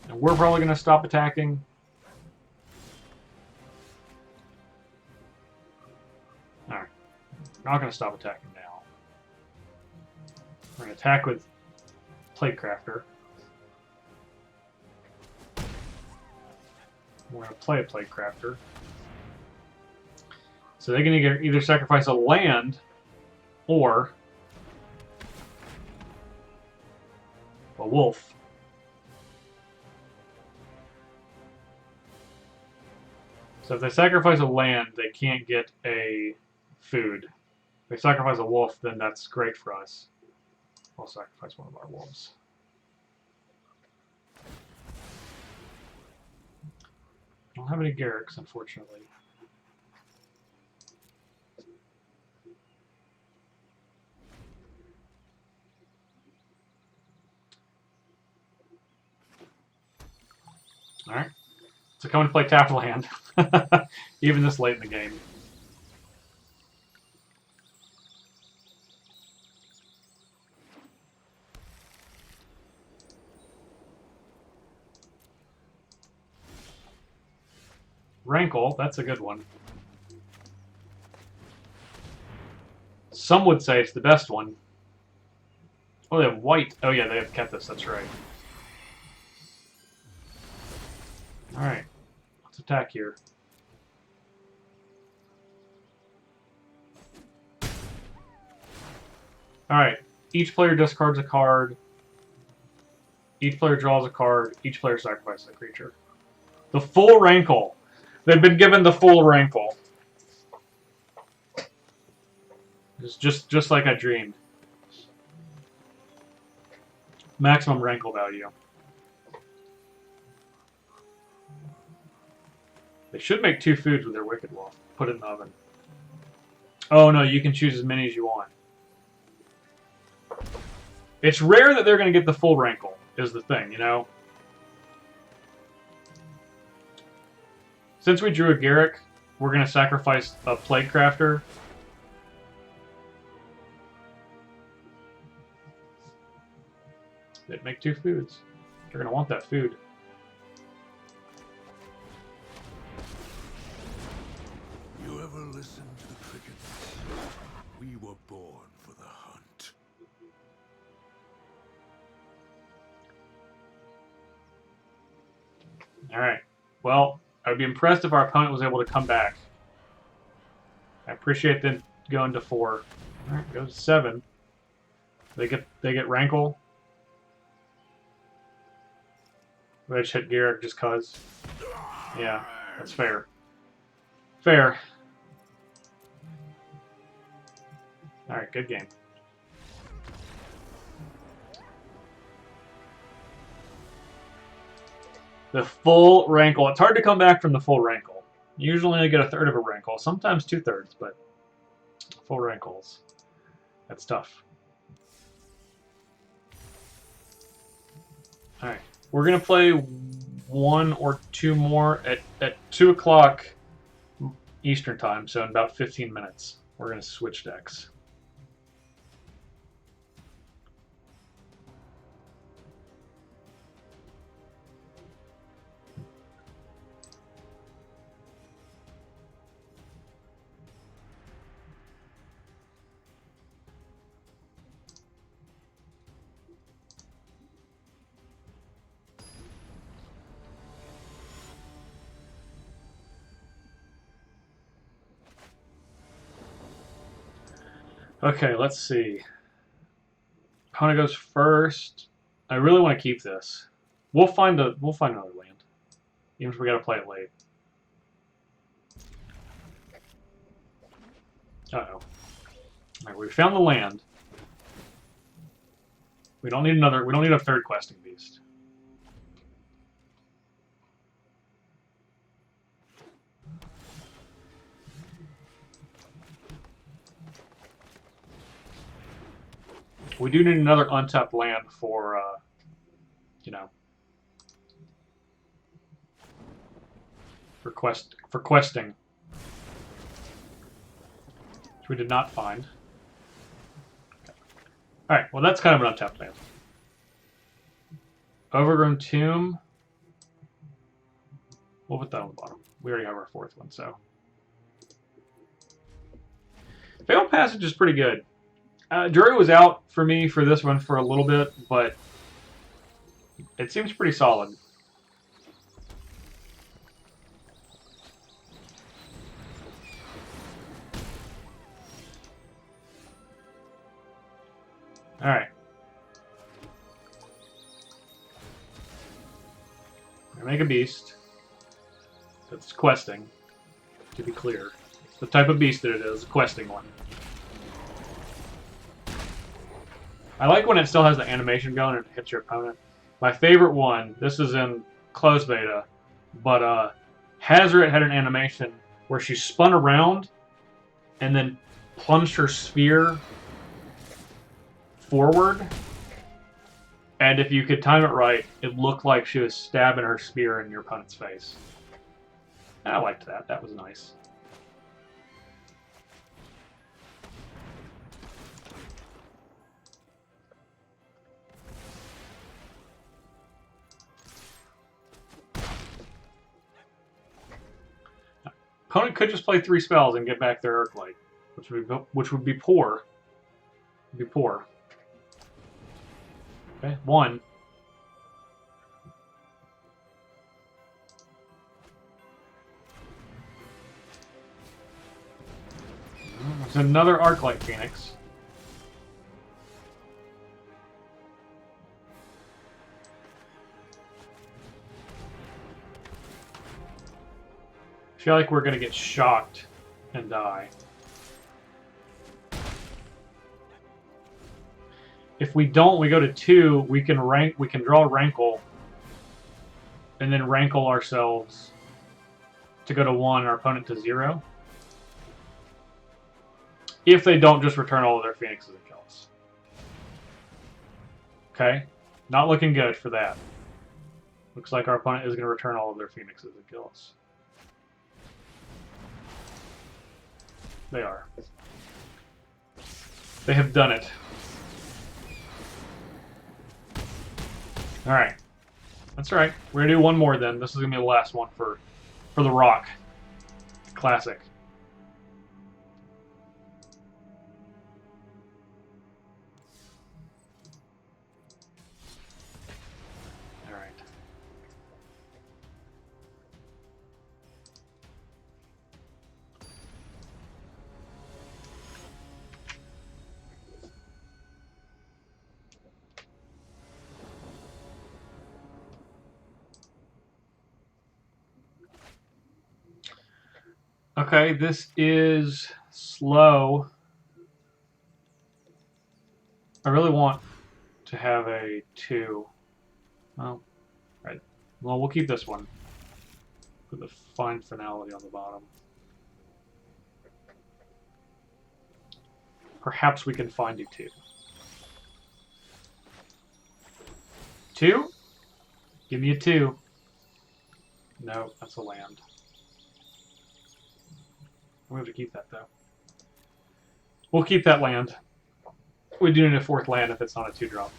And we're probably going to stop attacking. Alright. We're not going to stop attacking now. We're going to attack with Playcrafter. We're going to play a Playcrafter. So they can either sacrifice a land or a wolf. So if they sacrifice a land, they can't get a food. If they sacrifice a wolf, then that's great for us. We'll sacrifice one of our wolves. I don't have any Garruks, unfortunately. Alright. So come and play tap land. Even this late in the game. Rankle, that's a good one. Some would say it's the best one. Oh, they have white. Oh yeah, they have Kethis, that's right. Alright, let's attack here. Alright, each player discards a card. Each player draws a card. Each player sacrifices a creature. The full rankle. They've been given the full rankle. It's just like I dreamed. Maximum rankle value. They should make 2 foods with their Wicked Wolf. Put it in the oven. Oh no, you can choose as many as you want. It's rare that they're going to get the full rankle, is the thing, you know? Since we drew a Garruk, we're going to sacrifice a Plague Crafter. They'd make 2 foods. They're going to want that food. You ever listen to the crickets? We were born for the hunt. Alright. Well, I would be impressed if our opponent was able to come back. I appreciate them going to 4. Alright, goes to 7. They get rankle. I just hit Garruk just cause. Yeah, that's fair. Fair. Alright, good game. The full rankle. It's hard to come back from the full rankle. You usually only get a third of a rankle, sometimes 2/3, but full rankles. That's tough. Alright. We're going to play 1 or 2 more at 2 o'clock Eastern time, so in about 15 minutes. We're going to switch decks. Okay, let's see. Opponent goes first. I really want to keep this. We'll find another land, even if we got to play it late. Uh-oh. All right, we found the land. We don't need another. We don't need a third questing beast. We do need another untapped land for, you know, for questing, which we did not find. All right, well that's kind of an untapped land. Overgrown Tomb. We'll put that on the bottom. We already have our 4th one, so. Failed Passage is pretty good. Drury was out for me for this one for a little bit, but it seems pretty solid. Alright. I make a beast. That's questing, to be clear. It's the type of beast that it is, a questing one. I like when it still has the animation going and it hits your opponent. My favorite one, this is in closed beta, but Hazoret had an animation where she spun around and then plunged her spear forward. And if you could time it right, it looked like she was stabbing her spear in your opponent's face. I liked that. That was nice. Opponent could just play 3 spells and get back their Urklight, which would be poor. Would be poor. Okay, 1. There's another Arclight Phoenix. feel like we're going to get shocked and die. If we don't, we go to 2. We can draw Rankle, and then Rankle ourselves to go to 1, and our opponent to 0. If they don't just return all of their Phoenixes and kill us. Okay, not looking good for that. Looks like our opponent is going to return all of their Phoenixes and kill us. They are. They have done it. Alright. That's alright. We're going to do one more then. This is going to be the last one for the Rock. Classic. Alright. Okay, this is slow. I really want to have a 2. Well, right. Well, we'll keep this one. Put the fine finality on the bottom. Perhaps we can find a 2. 2? Give me a 2. No, that's a land. We have to keep that, though. We'll keep that land. We do need a 4th land if it's not a 2-drop.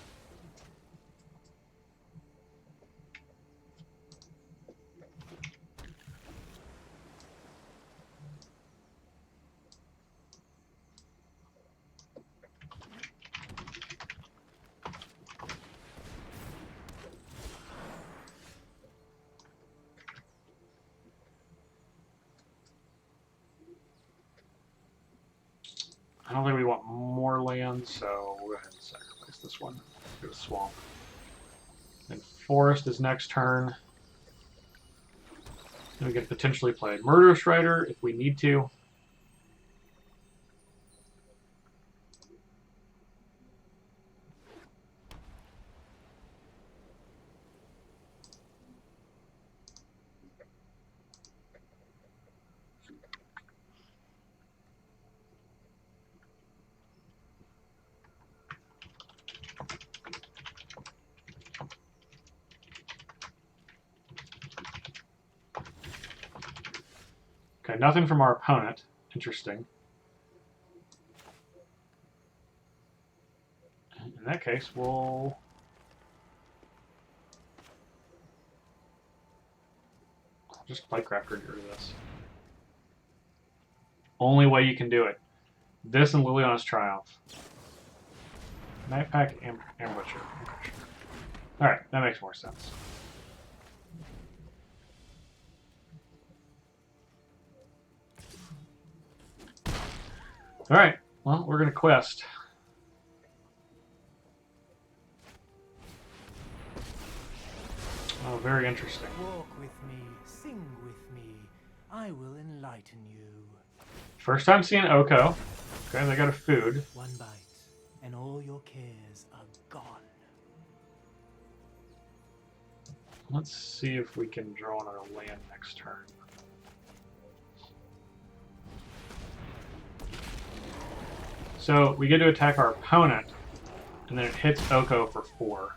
I don't think we want more land, so we'll go ahead and sacrifice this one. Go to Swamp. And Forest is next turn. And we can potentially play Murderous Rider if we need to. Okay, nothing from our opponent. Interesting. In that case, we'll... just Playcrafter and get rid of this. Only way you can do it. This and Liliana's Triumph. Nightpack, Ambusher. Alright, that makes more sense. Alright, well, we're going to quest. Oh, very interesting. Walk with me, sing with me. I will enlighten you. First time seeing Oko. Okay, they got a food. One bite, and all your cares are gone. Let's see if we can draw another land next turn. So we get to attack our opponent, and then it hits Oko for 4.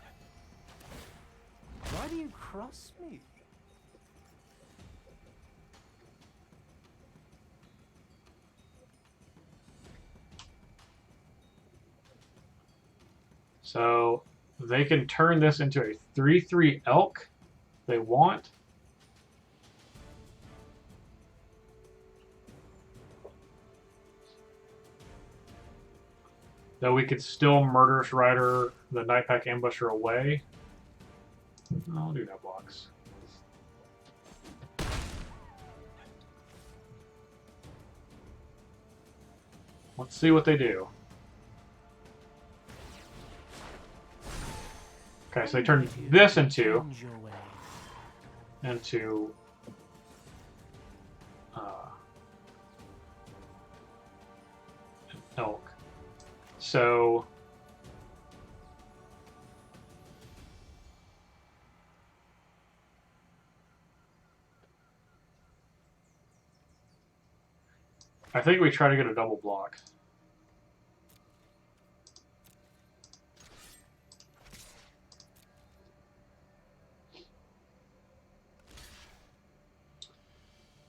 Why do you cross me? So they can turn this into a 3/3 elk if they want. Though we could still Murderous Rider the Nightpack Ambusher away. I'll do no blocks. Let's see what they do. Okay, so they turn this into So I think we try to get a double block.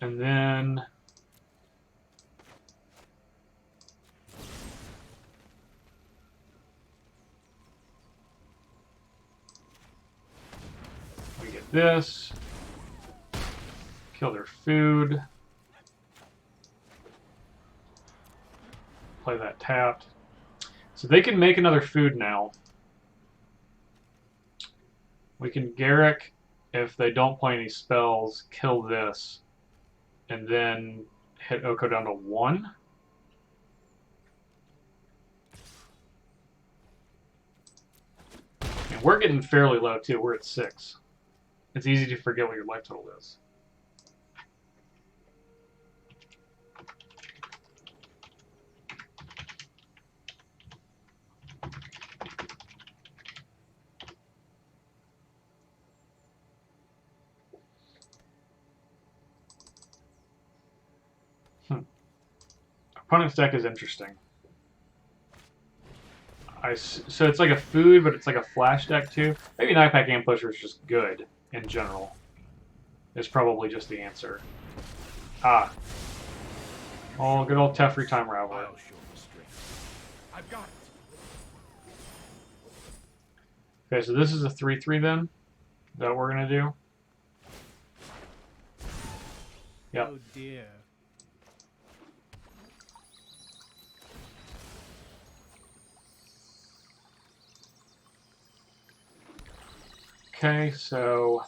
And then we get this, kill their food, play that tapped. So they can make another food now. We can Garruk, if they don't play any spells, kill this, and then hit Oko down to 1. And we're getting fairly low too. We're at 6. It's easy to forget what your life total is. Opponent's deck is interesting. So it's like a food, but it's like a flash deck too. Maybe Nightpack Ambusher is just good in general. Is probably just the answer. Ah. Oh, good old Teferi Time Raveler. I'll show the strength. I've got it. Okay, so this is a 3/3 then? Is that what we're gonna do? Yep. Oh dear. Okay, so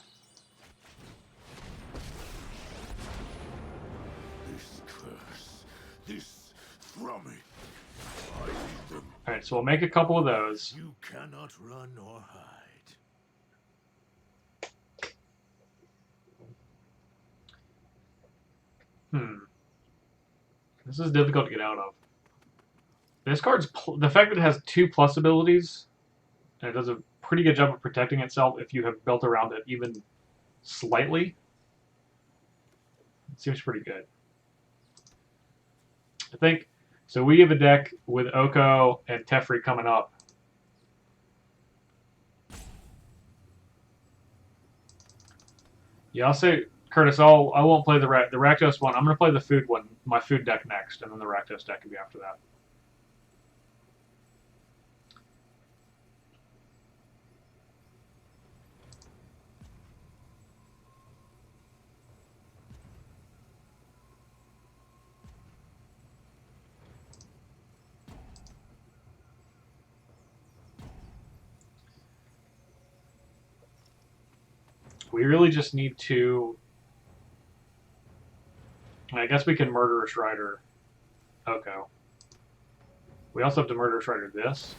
This curse, this from it. I need them. alright, so we'll make a couple of those. You cannot run or hide. This is difficult to get out of. This card's the fact that it has 2 plus abilities, and it does a pretty good job of protecting itself if you have built around it even slightly. It seems pretty good. I think so. We have a deck with Oko and Teferi coming up. Yeah, I'll say, Curtis, I won't play the Rakdos one. I'm going to play the food one, my food deck next, and then the Rakdos deck can be after that. We really just need to... I guess we can Murderous Rider Oko. We also have to Murderous Rider this.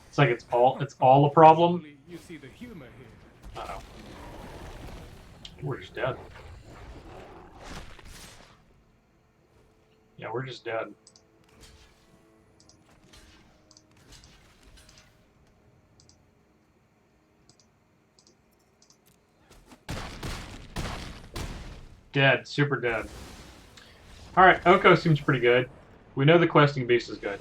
It's like it's all a problem. You see the humor here. Uh-oh. We're just dead. Yeah, we're just dead. Dead. Super dead. Alright, Oko seems pretty good. We know the Questing Beast is good.